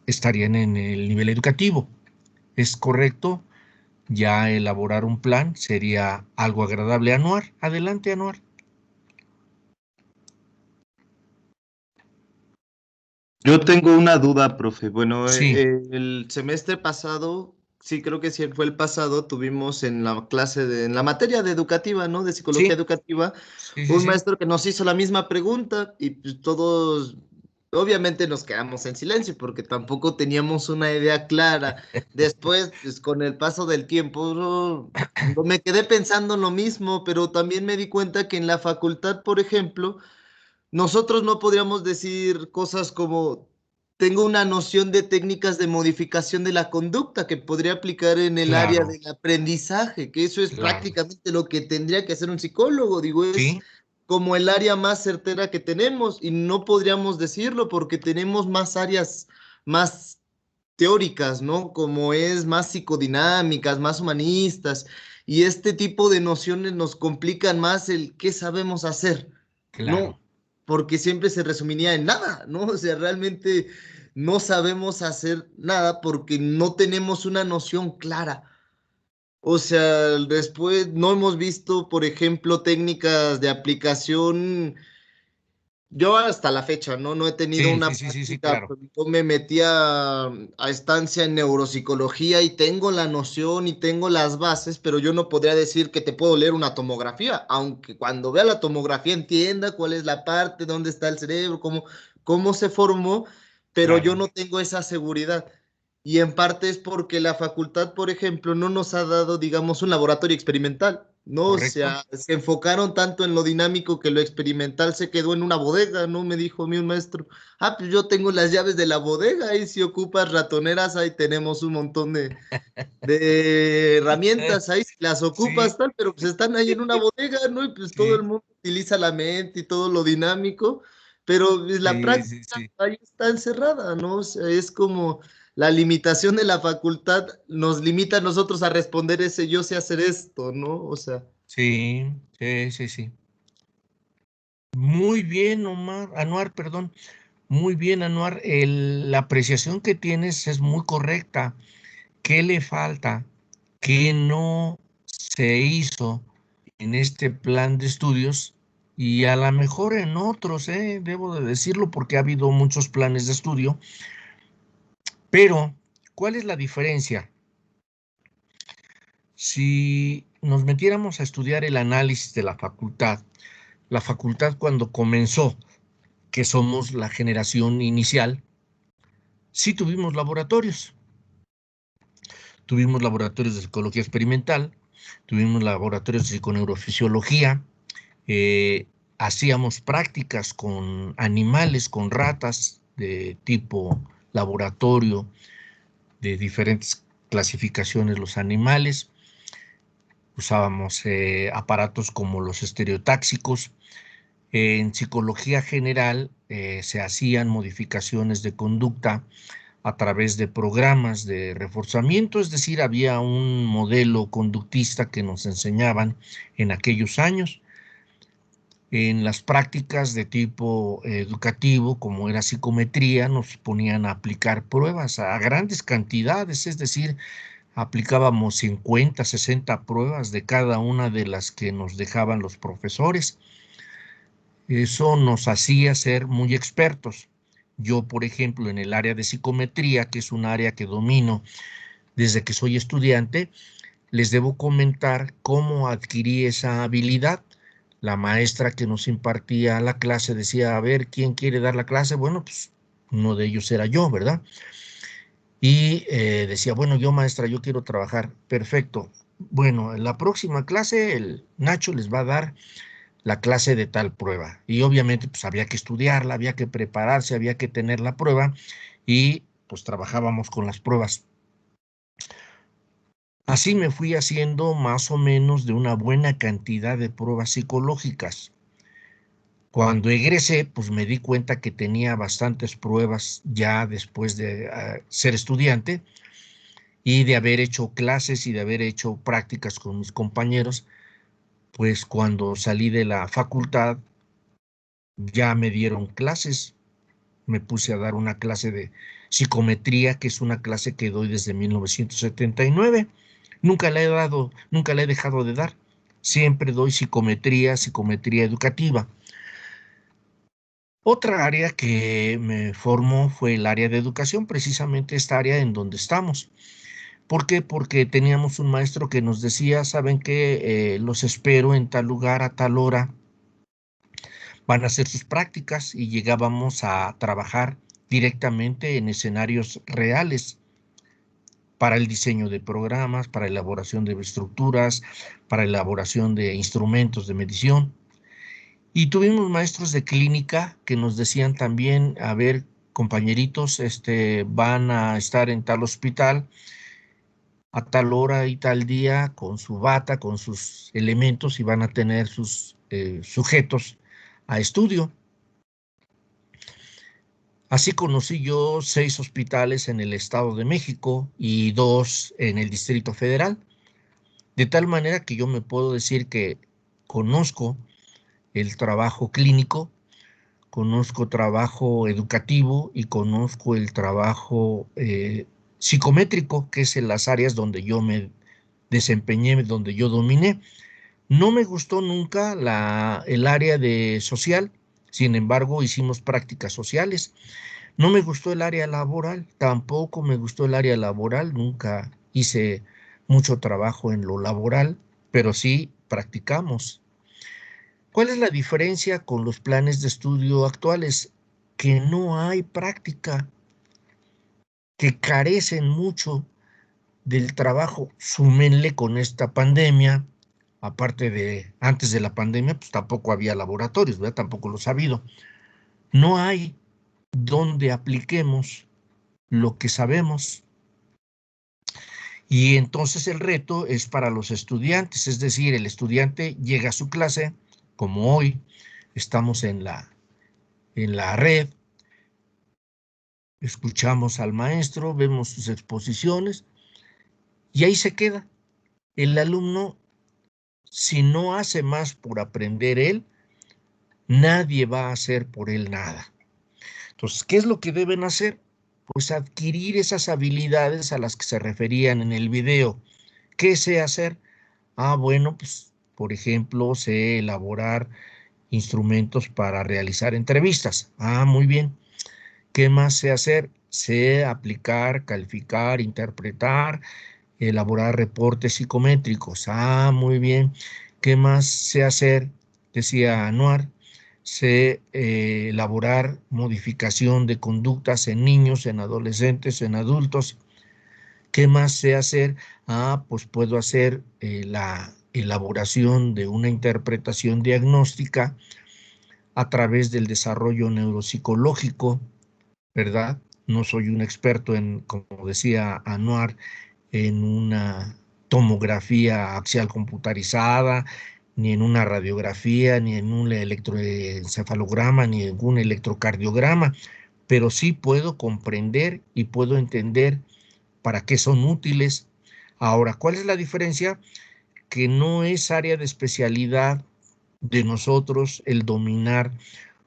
estarían en el nivel educativo. ¿Es correcto? Ya elaborar un plan sería algo agradable. Anuar, adelante, Anuar. Yo tengo una duda, profe. Bueno, Sí, el semestre pasado, sí, creo que sí fue el pasado, tuvimos en la clase en la materia de educativa, ¿no? De psicología sí, educativa, sí, sí, un sí. maestro que nos hizo la misma pregunta y pues, todos, obviamente nos quedamos en silencio porque tampoco teníamos una idea clara. Después, pues con el paso del tiempo, me quedé pensando lo mismo, pero también me di cuenta que en la facultad, por ejemplo, nosotros no podríamos decir cosas como tengo una noción de técnicas de modificación de la conducta que podría aplicar en el área Claro, del aprendizaje, que eso es claro. prácticamente lo que tendría que hacer un psicólogo, digo, es Sí, como el área más certera que tenemos y no podríamos decirlo porque tenemos más áreas más teóricas, ¿no? Como es más psicodinámicas, más humanistas, y este tipo de nociones nos complican más el qué sabemos hacer, claro, ¿no? Porque siempre se resumiría en nada, ¿no? O sea, realmente no sabemos hacer nada porque no tenemos una noción clara. O sea, después no hemos visto, por ejemplo, técnicas de aplicación. Yo hasta la fecha, ¿no? No he tenido sí, una sí, sí, sí, sí, práctica, claro, pues, yo me metí a estancia en neuropsicología y tengo la noción y tengo las bases, pero yo no podría decir que te puedo leer una tomografía, aunque cuando vea la tomografía entienda cuál es la parte, dónde está el cerebro, cómo se formó, pero yo claro, no tengo esa seguridad. Y en parte es porque la facultad, por ejemplo, no nos ha dado, digamos, un laboratorio experimental, ¿no? O correcto. sea, se enfocaron tanto en lo dinámico que lo experimental se quedó en una bodega, ¿no? Me dijo mi maestro, pues yo tengo las llaves de la bodega y si ocupas ratoneras, ahí tenemos un montón de herramientas, ahí si las ocupas, Sí, tal, pero pues están ahí en una bodega, ¿no? Y pues todo el sí, mundo utiliza la mente y todo lo dinámico, pero pues, la sí, práctica sí, sí, ahí está encerrada, ¿no? O sea, es como la limitación de la facultad nos limita a nosotros a responder ese yo sé hacer esto, ¿no? O sea. sí, sí, sí, sí. Muy bien, Omar, Anuar, perdón. Muy bien, Anuar. La apreciación que tienes es muy correcta. ¿Qué le falta? ¿Qué no se hizo en este plan de estudios? Y a lo mejor en otros, debo de decirlo porque ha habido muchos planes de estudio. Pero, ¿cuál es la diferencia? Si nos metiéramos a estudiar el análisis de la facultad cuando comenzó, que somos la generación inicial, sí tuvimos laboratorios de psicología experimental, tuvimos laboratorios de psiconeurofisiología, eh, hacíamos prácticas con animales, con ratas de tipo laboratorio, de diferentes clasificaciones los animales, usábamos aparatos como los estereotáxicos. En psicología general se hacían modificaciones de conducta a través de programas de reforzamiento, es decir, había un modelo conductista que nos enseñaban en aquellos años. En las prácticas de tipo educativo, como era psicometría, nos ponían a aplicar pruebas a grandes cantidades, es decir, aplicábamos 50, 60 pruebas de cada una de las que nos dejaban los profesores. Eso nos hacía ser muy expertos. Yo, por ejemplo, en el área de psicometría, que es un área que domino desde que soy estudiante, les debo comentar cómo adquirí esa habilidad. La maestra que nos impartía la clase decía, a ver, ¿quién quiere dar la clase? Bueno, pues uno de ellos era yo, ¿verdad? Y decía, bueno, yo maestra, yo quiero trabajar. Perfecto. Bueno, en la próxima clase el Nacho les va a dar la clase de tal prueba. Y obviamente pues había que estudiarla, había que prepararse, había que tener la prueba y pues trabajábamos con las pruebas. Así me fui haciendo más o menos de una buena cantidad de pruebas psicológicas. Cuando egresé, pues me di cuenta que tenía bastantes pruebas ya después de ser estudiante y de haber hecho clases y de haber hecho prácticas con mis compañeros. Pues cuando salí de la facultad ya me dieron clases. Me puse a dar una clase de psicometría, que es una clase que doy desde 1979. Nunca la he dado, nunca la he dejado de dar. Siempre doy psicometría, psicometría educativa. Otra área que me formó fue el área de educación, precisamente esta área en donde estamos. ¿Por qué? Porque teníamos un maestro que nos decía, saben que los espero en tal lugar a tal hora, van a hacer sus prácticas y llegábamos a trabajar directamente en escenarios reales para el diseño de programas, para elaboración de estructuras, para elaboración de instrumentos de medición. Y tuvimos maestros de clínica que nos decían también, a ver, compañeritos, van a estar en tal hospital a tal hora y tal día con su bata, con sus elementos y van a tener sus sujetos a estudio. Así conocí yo 6 hospitales en el Estado de México y 2 en el Distrito Federal, de tal manera que yo me puedo decir que conozco el trabajo clínico, conozco trabajo educativo y conozco el trabajo psicométrico, que es en las áreas donde yo me desempeñé, donde yo dominé. No me gustó nunca el área de social, sin embargo hicimos prácticas sociales. No me gustó el área laboral, tampoco me gustó el área laboral, nunca hice mucho trabajo en lo laboral, pero sí practicamos. ¿Cuál es la diferencia con los planes de estudio actuales? Que no hay práctica, que carecen mucho del trabajo. Súmenle con esta pandemia, aparte de antes de la pandemia, pues tampoco había laboratorios, ¿verdad? Tampoco los ha habido. No hay donde apliquemos lo que sabemos. Y entonces el reto es para los estudiantes, es decir, el estudiante llega a su clase, como hoy estamos en la red, escuchamos al maestro, vemos sus exposiciones y ahí se queda. El alumno, si no hace más por aprender él, nadie va a hacer por él nada. Entonces, ¿qué es lo que deben hacer? Pues adquirir esas habilidades a las que se referían en el video. ¿Qué sé hacer? Bueno, pues, por ejemplo, sé elaborar instrumentos para realizar entrevistas. Muy bien. ¿Qué más sé hacer? Sé aplicar, calificar, interpretar, elaborar reportes psicométricos. Muy bien. ¿Qué más sé hacer? Decía Anuar, sé elaborar modificación de conductas en niños, en adolescentes, en adultos. ¿Qué más sé hacer? Pues puedo hacer la elaboración de una interpretación diagnóstica a través del desarrollo neuropsicológico, ¿verdad? No soy un experto en, como decía Anuar, en una tomografía axial computarizada, ni en una radiografía, ni en un electroencefalograma, ni en un electrocardiograma, pero sí puedo comprender y puedo entender para qué son útiles. Ahora, ¿cuál es la diferencia? Que no es área de especialidad de nosotros el dominar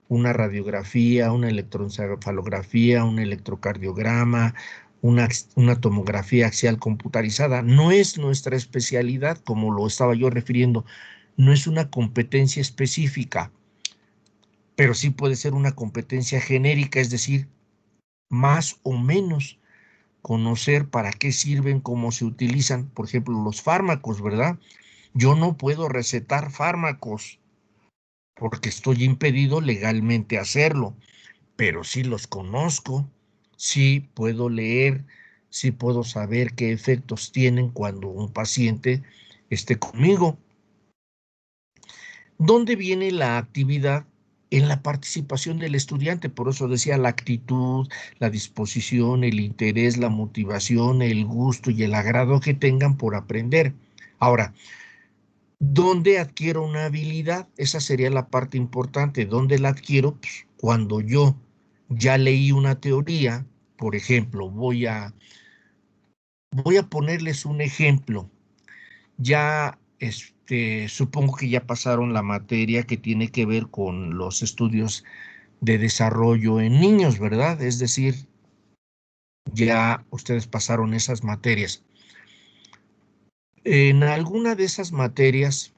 una radiografía, una electroencefalografía, un electrocardiograma, una tomografía axial computarizada. No es nuestra especialidad, como lo estaba yo refiriendo. No es una competencia específica, pero sí puede ser una competencia genérica, es decir, más o menos conocer para qué sirven, cómo se utilizan, por ejemplo, los fármacos, ¿verdad? Yo no puedo recetar fármacos porque estoy impedido legalmente hacerlo, pero sí los conozco, sí puedo leer, sí puedo saber qué efectos tienen cuando un paciente esté conmigo. ¿Dónde viene la actividad? En la participación del estudiante, por eso decía la actitud, la disposición, el interés, la motivación, el gusto y el agrado que tengan por aprender. Ahora, ¿dónde adquiero una habilidad? Esa sería la parte importante. ¿Dónde la adquiero? Pues, cuando yo ya leí una teoría, por ejemplo, voy a ponerles un ejemplo. Ya, supongo que ya pasaron la materia que tiene que ver con los estudios de desarrollo en niños, ¿verdad? Es decir, ya ustedes pasaron esas materias. En alguna de esas materias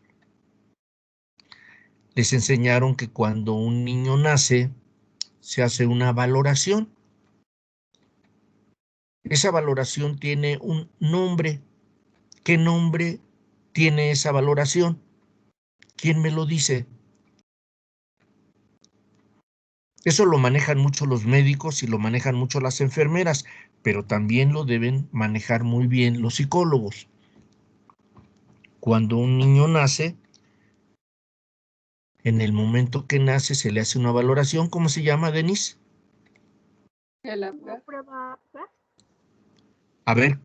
les enseñaron que cuando un niño nace, se hace una valoración. Esa valoración tiene un nombre. ¿Qué nombre tiene esa valoración? ¿Quién me lo dice? Eso lo manejan mucho los médicos y lo manejan mucho las enfermeras, pero también lo deben manejar muy bien los psicólogos. Cuando un niño nace, en el momento que nace se le hace una valoración. ¿Cómo se llama, Denise? La prueba APGAR. A ver,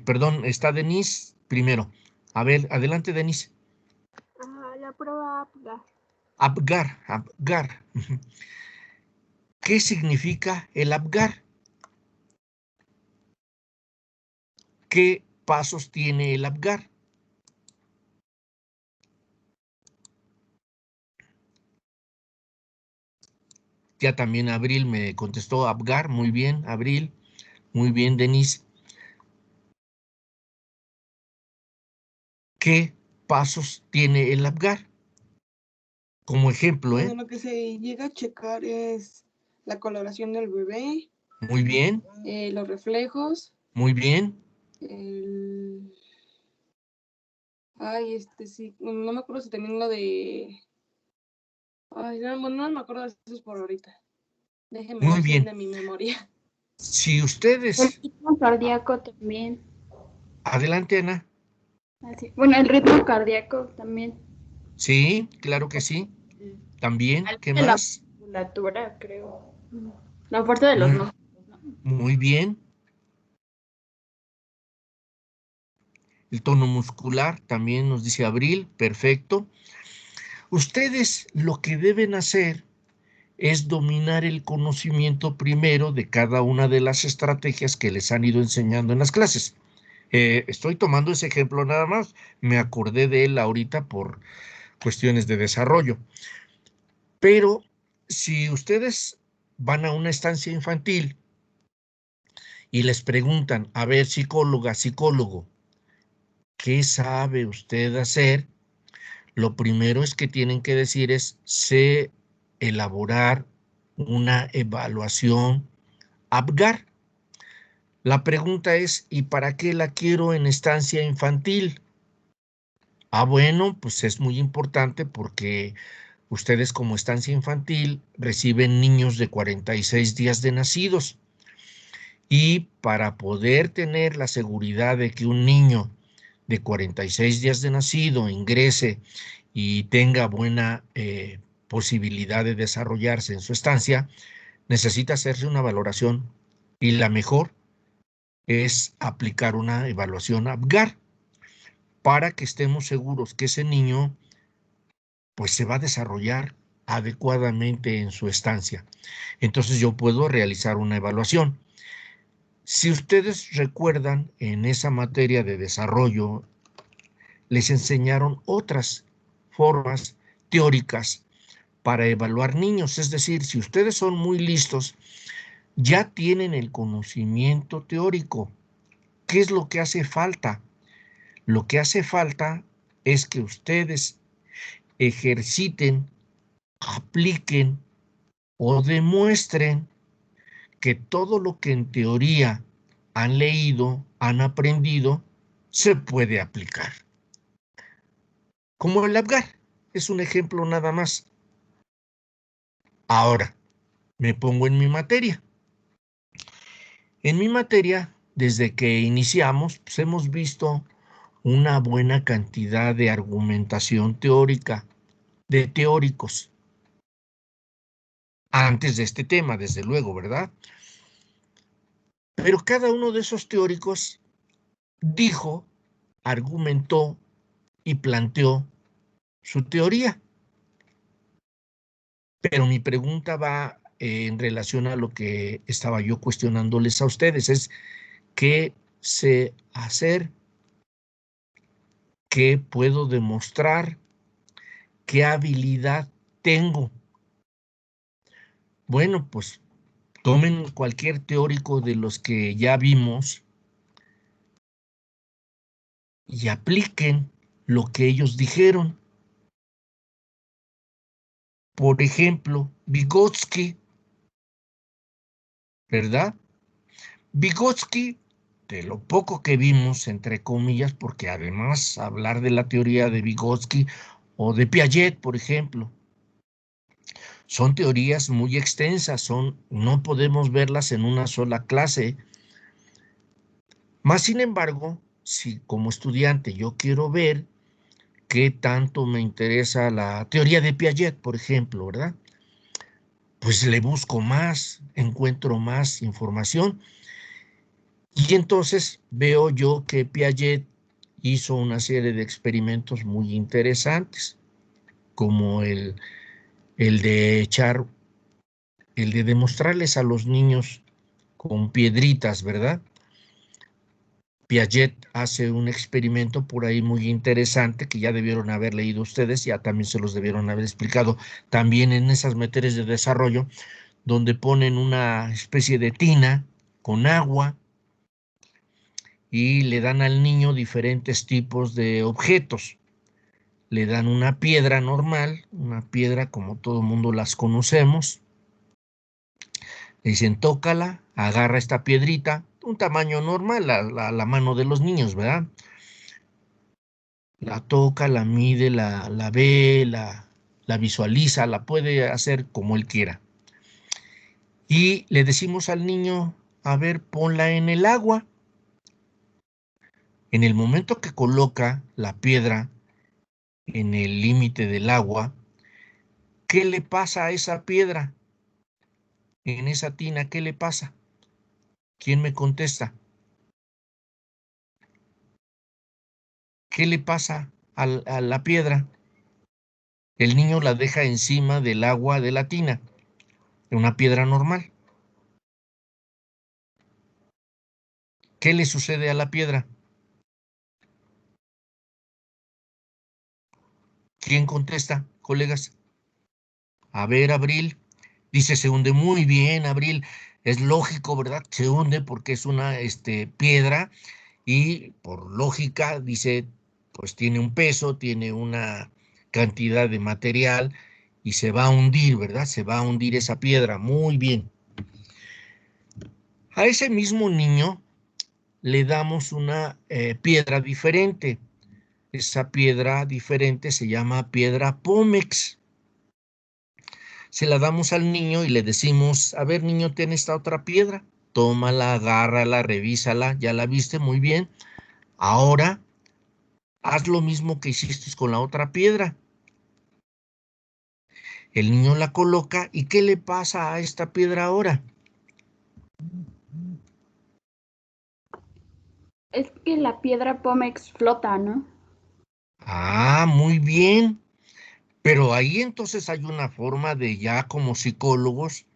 perdón, está Denise primero. A ver, adelante, Denise. La prueba APGAR. Apgar. ¿Qué significa el Apgar? ¿Qué pasos tiene el Apgar? Ya también Abril me contestó Apgar. Muy bien, Abril. Muy bien, Denise. ¿Qué pasos tiene el Apgar? Como ejemplo, Bueno, lo que se llega a checar es la coloración del bebé. Muy bien. Los reflejos. Muy bien. Ay, sí, no me acuerdo si también lo de... Ay, no me acuerdo de eso por ahorita. Déjenme Muy ver si bien. de mi memoria. Si El ustedes... ritmo cardíaco también. Adelante, Ana. Así. Bueno, el ritmo cardíaco también. Sí, claro que sí. También, Algo ¿qué de la más? musculatura, creo. La fuerza de los Muy, músculos, ¿no? muy bien. El tono muscular también nos dice Abril, perfecto. Ustedes lo que deben hacer es dominar el conocimiento primero de cada una de las estrategias que les han ido enseñando en las clases. Estoy tomando ese ejemplo nada más, me acordé de él ahorita por cuestiones de desarrollo. Pero si ustedes van a una estancia infantil y les preguntan, a ver, psicóloga, psicólogo, ¿qué sabe usted hacer? Lo primero es que tienen que decir es, sé elaborar una evaluación APGAR. La pregunta es, ¿y para qué la quiero en estancia infantil? Bueno, pues es muy importante porque ustedes como estancia infantil reciben niños de 46 días de nacidos. Y para poder tener la seguridad de que un niño de 46 días de nacido ingrese y tenga buena posibilidad de desarrollarse en su estancia, necesita hacerse una valoración y la mejor es aplicar una evaluación APGAR para que estemos seguros que ese niño pues se va a desarrollar adecuadamente en su estancia. Entonces yo puedo realizar una evaluación. Si ustedes recuerdan, en esa materia de desarrollo les enseñaron otras formas teóricas para evaluar niños. Es decir, si ustedes son muy listos, ya tienen el conocimiento teórico. ¿Qué es lo que hace falta? Lo que hace falta es que ustedes ejerciten, apliquen o demuestren que todo lo que en teoría han leído, han aprendido, se puede aplicar. Como el Apgar, es un ejemplo nada más. Ahora, me pongo en mi materia. En mi materia, desde que iniciamos, pues hemos visto una buena cantidad de argumentación teórica, de teóricos, antes de este tema, desde luego, ¿verdad? Pero cada uno de esos teóricos dijo, argumentó y planteó su teoría. Pero mi pregunta va en relación a lo que estaba yo cuestionándoles a ustedes, es ¿qué sé hacer? ¿Qué puedo demostrar? ¿Qué habilidad tengo? Bueno, pues tomen cualquier teórico de los que ya vimos y apliquen lo que ellos dijeron. Por ejemplo, Vygotsky, ¿verdad? Vygotsky, de lo poco que vimos, entre comillas, porque además hablar de la teoría de Vygotsky o de Piaget, por ejemplo, son teorías muy extensas, no podemos verlas en una sola clase. Más sin embargo, si como estudiante yo quiero ver qué tanto me interesa la teoría de Piaget, por ejemplo, ¿verdad? Pues le busco más, encuentro más información y entonces veo yo que Piaget hizo una serie de experimentos muy interesantes, como el de el de demostrarles a los niños con piedritas, ¿verdad? Piaget hace un experimento por ahí muy interesante que ya debieron haber leído ustedes, ya también se los debieron haber explicado también en esas materias de desarrollo, donde ponen una especie de tina con agua y le dan al niño diferentes tipos de objetos. Le dan una piedra normal, una piedra como todo el mundo las conocemos. Le dicen, tócala, agarra esta piedrita, un tamaño normal, la mano de los niños, ¿verdad? La toca, la mide, la ve, la visualiza, la puede hacer como él quiera. Y le decimos al niño, a ver, ponla en el agua. En el momento que coloca la piedra en el límite del agua, ¿qué le pasa a esa piedra? En esa tina, ¿qué le pasa? ¿Quién me contesta? ¿Qué le pasa a la piedra? El niño la deja encima del agua de la tina, de una piedra normal. ¿Qué le sucede a la piedra? ¿Quién contesta, colegas? A ver, Abril. Dice, se hunde muy bien, Abril. Es lógico, ¿verdad? Se hunde porque es una piedra y por lógica, dice, pues tiene un peso, tiene una cantidad de material y se va a hundir, ¿verdad? Se va a hundir esa piedra. Muy bien. A ese mismo niño le damos una piedra diferente. Esa piedra diferente se llama piedra Pómex. Se la damos al niño y le decimos, a ver, niño, ten esta otra piedra. Tómala, agárrala, revísala. Ya la viste muy bien. Ahora, haz lo mismo que hiciste con la otra piedra. El niño la coloca y ¿qué le pasa a esta piedra ahora? Es que la piedra Pómex flota, ¿no? Ah, muy bien. Pero ahí entonces hay una forma de ya como psicólogos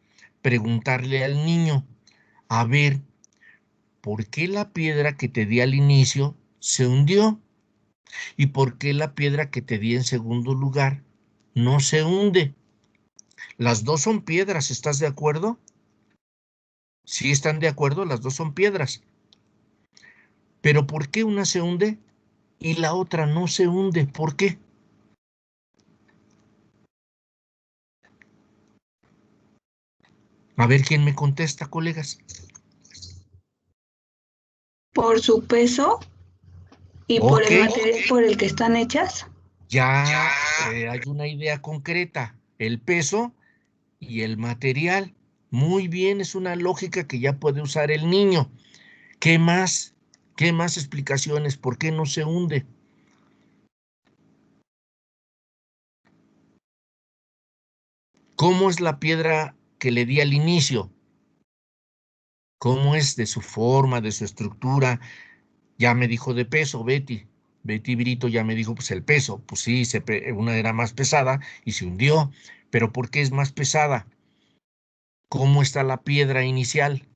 preguntarle al niño, a ver, ¿por qué la piedra que te di al inicio se hundió? ¿Y por qué la piedra que te di en segundo lugar no se hunde? Las dos son piedras, ¿estás de acuerdo? Sí están de acuerdo, las dos son piedras. Pero ¿por qué una se hunde y la otra no se hunde? ¿Por qué? A ver quién me contesta, colegas. Por su peso y por Ok, el material por el que están hechas. ya hay una idea concreta, el peso y el material. Muy bien, es una lógica que ya puede usar el niño. ¿Qué más? ¿Qué más explicaciones? ¿Por qué no se hunde? ¿Cómo es la piedra que le di al inicio? ¿Cómo es de su forma, de su estructura? Ya me dijo de peso, Betty. Betty Brito ya me dijo, pues el peso. Pues sí, una era más pesada y se hundió. Pero ¿por qué es más pesada? ¿Cómo está la piedra inicial?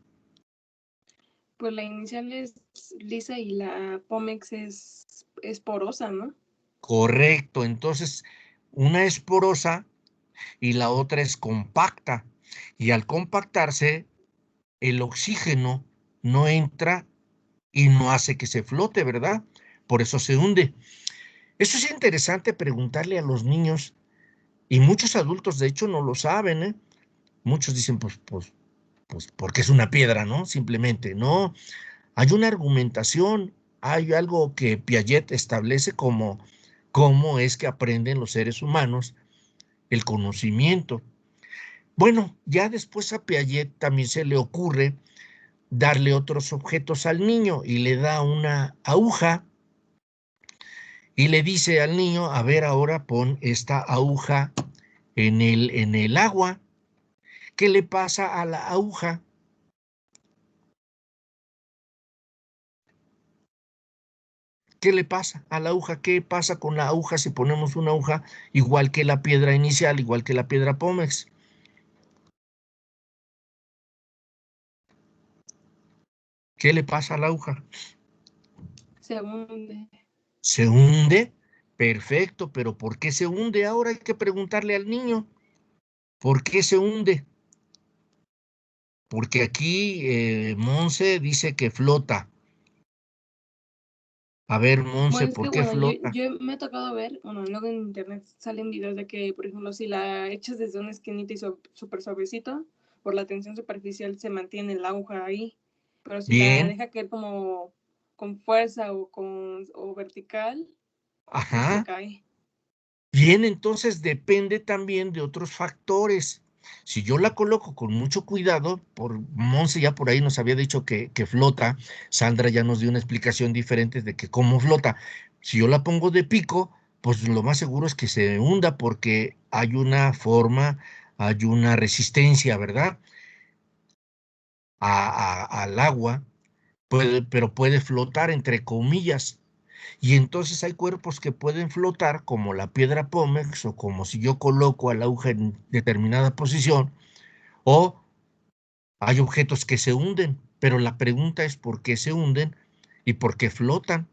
Pues la inicial es lisa y la Pómex es porosa, ¿no? Correcto. Entonces, una es porosa y la otra es compacta. Y al compactarse, el oxígeno no entra y no hace que se flote, ¿verdad? Por eso se hunde. Eso es interesante preguntarle a los niños y muchos adultos, de hecho, no lo saben, ¿eh? Muchos dicen, pues, porque es una piedra, ¿no? Simplemente, no. Hay una argumentación, hay algo que Piaget establece como cómo es que aprenden los seres humanos el conocimiento. Bueno, ya después a Piaget también se le ocurre darle otros objetos al niño y le da una aguja y le dice al niño, a ver, ahora pon esta aguja en el agua. ¿Qué le pasa a la aguja? ¿Qué le pasa a la aguja? ¿Qué pasa con la aguja si ponemos una aguja igual que la piedra inicial, igual que la piedra Pómex? ¿Qué le pasa a la aguja? Se hunde. ¿Se hunde? Perfecto, pero ¿por qué se hunde? Ahora hay que preguntarle al niño, ¿por qué se hunde? Porque aquí Monse dice que flota. A ver, Monse, Bueno, es que ¿por qué bueno, flota? yo me ha tocado ver, bueno, luego en internet salen videos de que, por ejemplo, si la echas desde una esquinita y súper suavecito, por la tensión superficial se mantiene la aguja ahí, pero si la Bien, deja caer como con fuerza o vertical, pues se ajá. cae. Bien, entonces depende también de otros factores. Si yo la coloco con mucho cuidado, por Monse ya por ahí nos había dicho que flota, Sandra ya nos dio una explicación diferente de que cómo flota. Si yo la pongo de pico, pues lo más seguro es que se hunda porque hay una forma, hay una resistencia, ¿verdad? Al agua, pero puede flotar entre comillas. Y entonces hay cuerpos que pueden flotar, como la piedra Pómex, o como si yo coloco a la aguja en determinada posición, o hay objetos que se hunden, pero la pregunta es por qué se hunden y por qué flotan.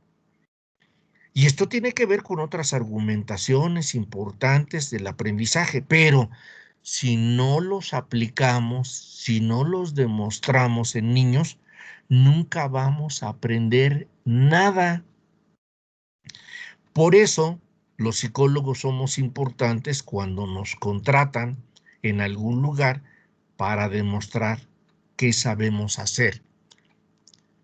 Y esto tiene que ver con otras argumentaciones importantes del aprendizaje, pero si no los aplicamos, si no los demostramos en niños, nunca vamos a aprender nada. Por eso, los psicólogos somos importantes cuando nos contratan en algún lugar para demostrar qué sabemos hacer.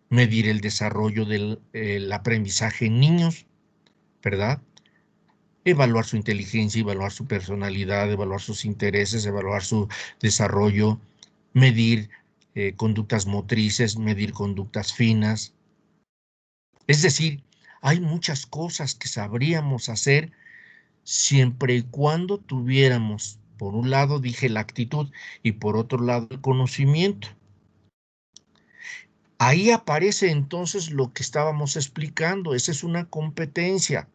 Medir el desarrollo del aprendizaje en niños, ¿verdad? Evaluar su inteligencia, evaluar su personalidad, evaluar sus intereses, evaluar su desarrollo, medir conductas motrices, medir conductas finas. Es decir, hay muchas cosas que sabríamos hacer siempre y cuando tuviéramos, por un lado dije la actitud y por otro lado el conocimiento. Ahí aparece entonces lo que estábamos explicando, esa es una competencia.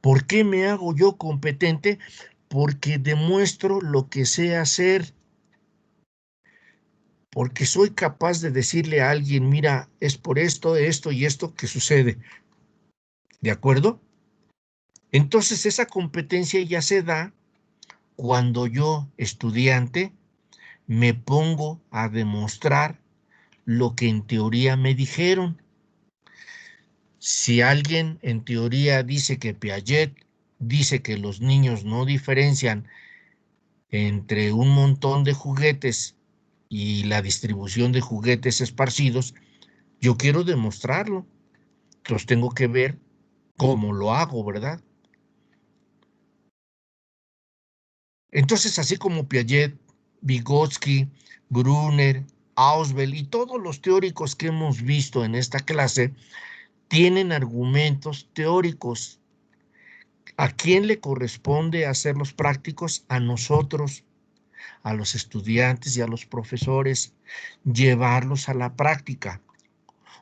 ¿Por qué me hago yo competente? Porque demuestro lo que sé hacer. Porque soy capaz de decirle a alguien, mira, es por esto, esto y esto que sucede. ¿De acuerdo? Entonces esa competencia ya se da cuando yo, estudiante, me pongo a demostrar lo que en teoría me dijeron. Si alguien en teoría dice que Piaget dice que los niños no diferencian entre un montón de juguetes y la distribución de juguetes esparcidos, yo quiero demostrarlo. Entonces tengo que ver cómo lo hago, ¿verdad? Entonces, así como Piaget, Vygotsky, Brunner, Ausubel y todos los teóricos que hemos visto en esta clase tienen argumentos teóricos. ¿A quién le corresponde hacerlos prácticos? A nosotros, a los estudiantes y a los profesores, llevarlos a la práctica.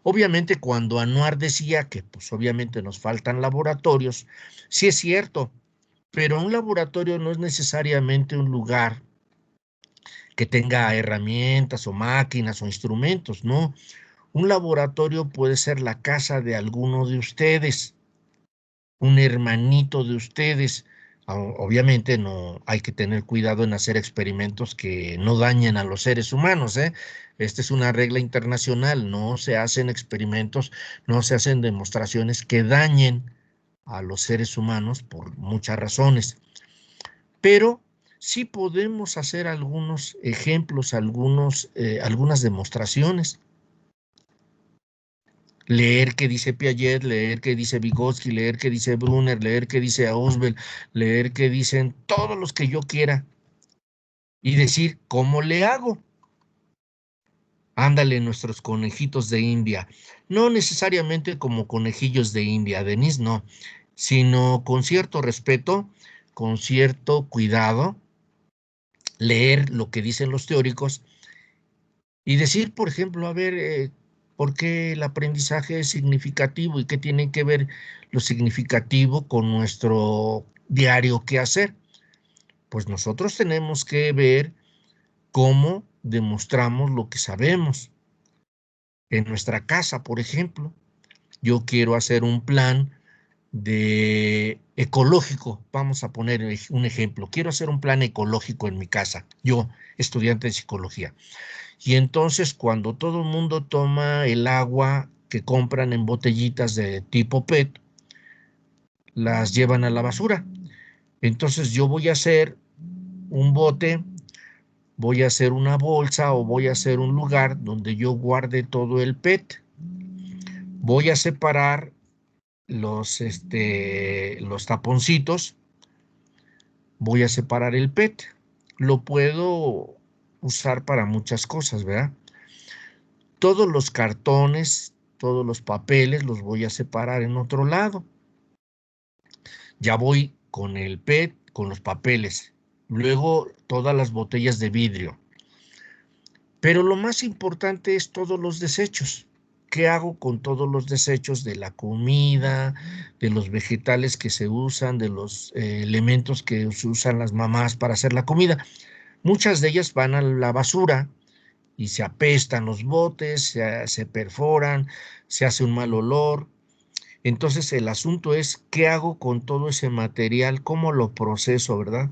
Obviamente, cuando Anuar decía que, pues obviamente nos faltan laboratorios, sí es cierto, pero un laboratorio no es necesariamente un lugar que tenga herramientas o máquinas o instrumentos, no. Un laboratorio puede ser la casa de alguno de ustedes, un hermanito de ustedes. Obviamente no hay que tener cuidado en hacer experimentos que no dañen a los seres humanos, ¿eh? Esta es una regla internacional, no se hacen experimentos, no se hacen demostraciones que dañen a los seres humanos por muchas razones. Pero sí podemos hacer algunos ejemplos, algunas demostraciones. Leer qué dice Piaget, leer qué dice Vygotsky, leer qué dice Brunner, leer qué dice Ausubel, leer qué dicen todos los que yo quiera y decir cómo le hago. Ándale, nuestros conejitos de India. No necesariamente como conejillos de India, Denise, no, sino con cierto respeto, con cierto cuidado, leer lo que dicen los teóricos y decir, por ejemplo, a ver, ¿por qué el aprendizaje es significativo y qué tiene que ver lo significativo con nuestro diario quehacer? Pues nosotros tenemos que ver cómo demostramos lo que sabemos. En nuestra casa, por ejemplo, yo quiero hacer un plan de ecológico. Vamos a poner un ejemplo. Quiero hacer un plan ecológico en mi casa. Yo, estudiante de psicología. Y entonces cuando todo el mundo toma el agua que compran en botellitas de tipo PET, las llevan a la basura. Entonces yo voy a hacer un bote, voy a hacer una bolsa o voy a hacer un lugar donde yo guarde todo el PET. Voy a separar los taponcitos, voy a separar el PET. Lo puedo usar para muchas cosas, ¿verdad? Todos los cartones, todos los papeles los voy a separar en otro lado. Ya voy con el PET, con los papeles. Luego todas las botellas de vidrio. Pero lo más importante es todos los desechos. ¿Qué hago con todos los desechos de la comida, de los vegetales que se usan, de los elementos que usan las mamás para hacer la comida? Muchas de ellas van a la basura y se apestan los botes, se perforan, se hace un mal olor. Entonces el asunto es, ¿qué hago con todo ese material? ¿Cómo lo proceso, verdad?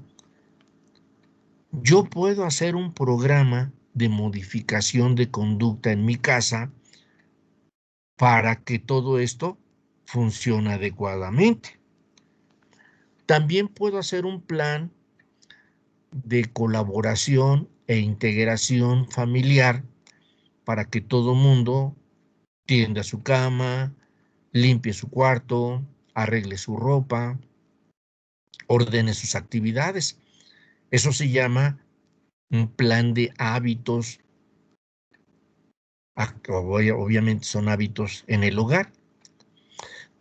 Yo puedo hacer un programa de modificación de conducta en mi casa para que todo esto funcione adecuadamente. También puedo hacer un plan de colaboración e integración familiar para que todo mundo tienda su cama, limpie su cuarto, arregle su ropa, ordene sus actividades. Eso se llama un plan de hábitos. Obviamente son hábitos en el hogar.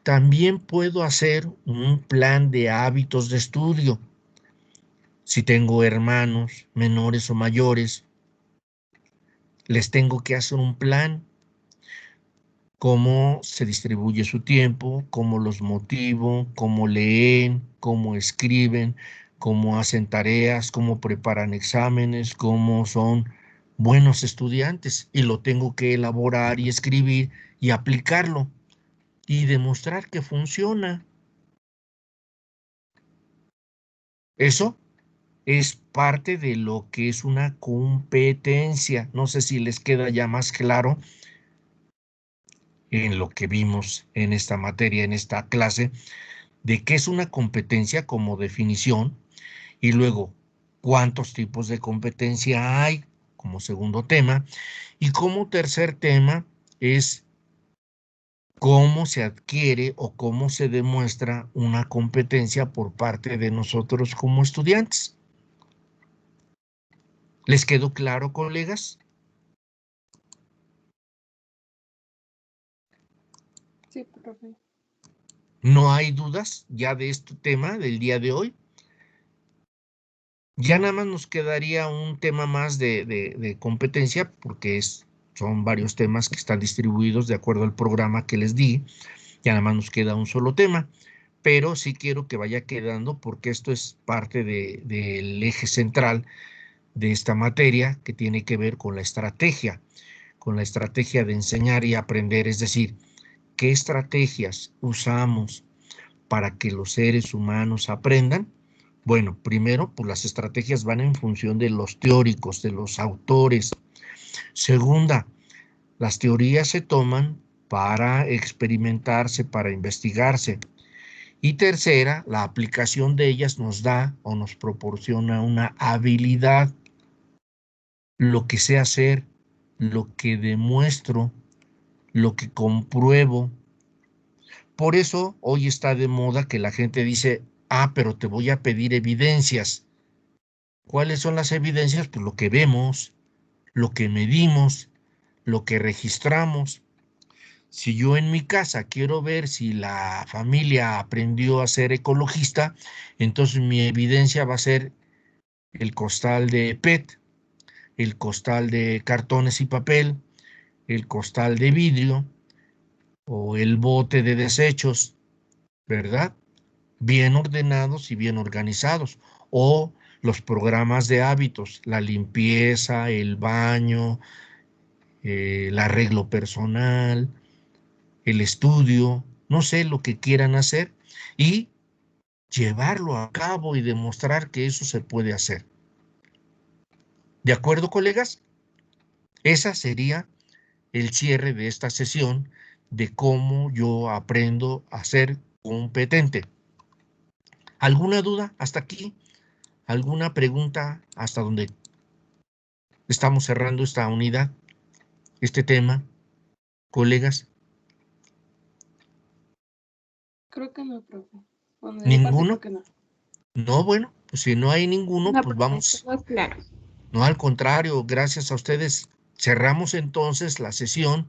También puedo hacer un plan de hábitos de estudio. Si tengo hermanos menores o mayores, les tengo que hacer un plan. cómo se distribuye su tiempo, cómo los motivo, cómo leen, cómo escriben, cómo hacen tareas, cómo preparan exámenes, cómo son buenos estudiantes. Y lo tengo que elaborar y escribir y aplicarlo y demostrar que funciona. Eso es parte de lo que es una competencia. No sé si les queda ya más claro en lo que vimos en esta materia, en esta clase, de qué es una competencia como definición y luego cuántos tipos de competencia hay como segundo tema y como tercer tema es cómo se adquiere o cómo se demuestra una competencia por parte de nosotros como estudiantes. ¿Les quedó claro, colegas? Sí, profe. ¿No hay dudas ya de este tema del día de hoy? Ya nada más nos quedaría un tema más de competencia, porque son varios temas que están distribuidos de acuerdo al programa que les di. Ya nada más nos queda un solo tema, pero sí quiero que vaya quedando porque esto es parte del eje central de esta materia que tiene que ver con la estrategia de enseñar y aprender, es decir, qué estrategias usamos para que los seres humanos aprendan. Bueno, primero, pues las estrategias van en función de los teóricos, de los autores. Segunda, las teorías se toman para experimentarse, para investigarse. Y tercera, la aplicación de ellas nos da o nos proporciona una habilidad, lo que sé hacer, lo que demuestro, lo que compruebo. Por eso hoy está de moda que la gente dice, pero te voy a pedir evidencias. ¿Cuáles son las evidencias? Pues lo que vemos, lo que medimos, lo que registramos. Si yo en mi casa quiero ver si la familia aprendió a ser ecologista, entonces mi evidencia va a ser el costal de PET, el costal de cartones y papel, el costal de vidrio o el bote de desechos, ¿verdad? Bien ordenados y bien organizados. O los programas de hábitos, la limpieza, el baño, el arreglo personal, el estudio, no sé, lo que quieran hacer y llevarlo a cabo y demostrar que eso se puede hacer. ¿De acuerdo, colegas? Esa sería el cierre de esta sesión de cómo yo aprendo a ser competente. ¿Alguna duda hasta aquí? ¿Alguna pregunta hasta donde estamos cerrando esta unidad, este tema, colegas? Creo que no, profe. Bueno, de mi parte ¿Ninguno? creo que no. No, bueno, pues si no hay ninguno, No, pues profe, vamos. todo claro. No, al contrario, gracias a ustedes. Cerramos entonces la sesión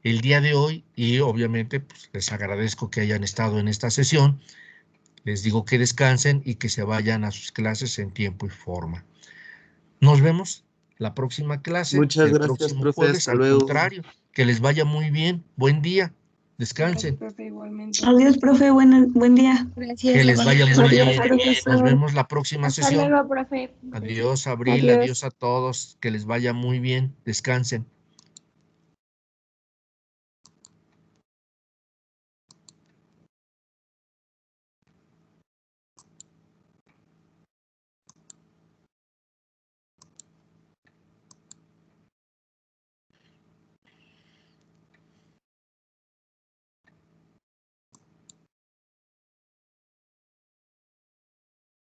el día de hoy y obviamente pues, les agradezco que hayan estado en esta sesión. Les digo que descansen y que se vayan a sus clases en tiempo y forma. Nos vemos la próxima clase, Muchas el gracias, próximo profe. jueves. Hasta Al luego. contrario, que les vaya muy bien. Buen día. Gracias, Descansen. profe, igualmente. Adiós, profe, buen día. Que les vaya muy bien. Adiós, profesor. Nos vemos la próxima Hasta sesión. luego, profe. Adiós, Abril. Adiós. Adiós a todos. Que les vaya muy bien. Descansen.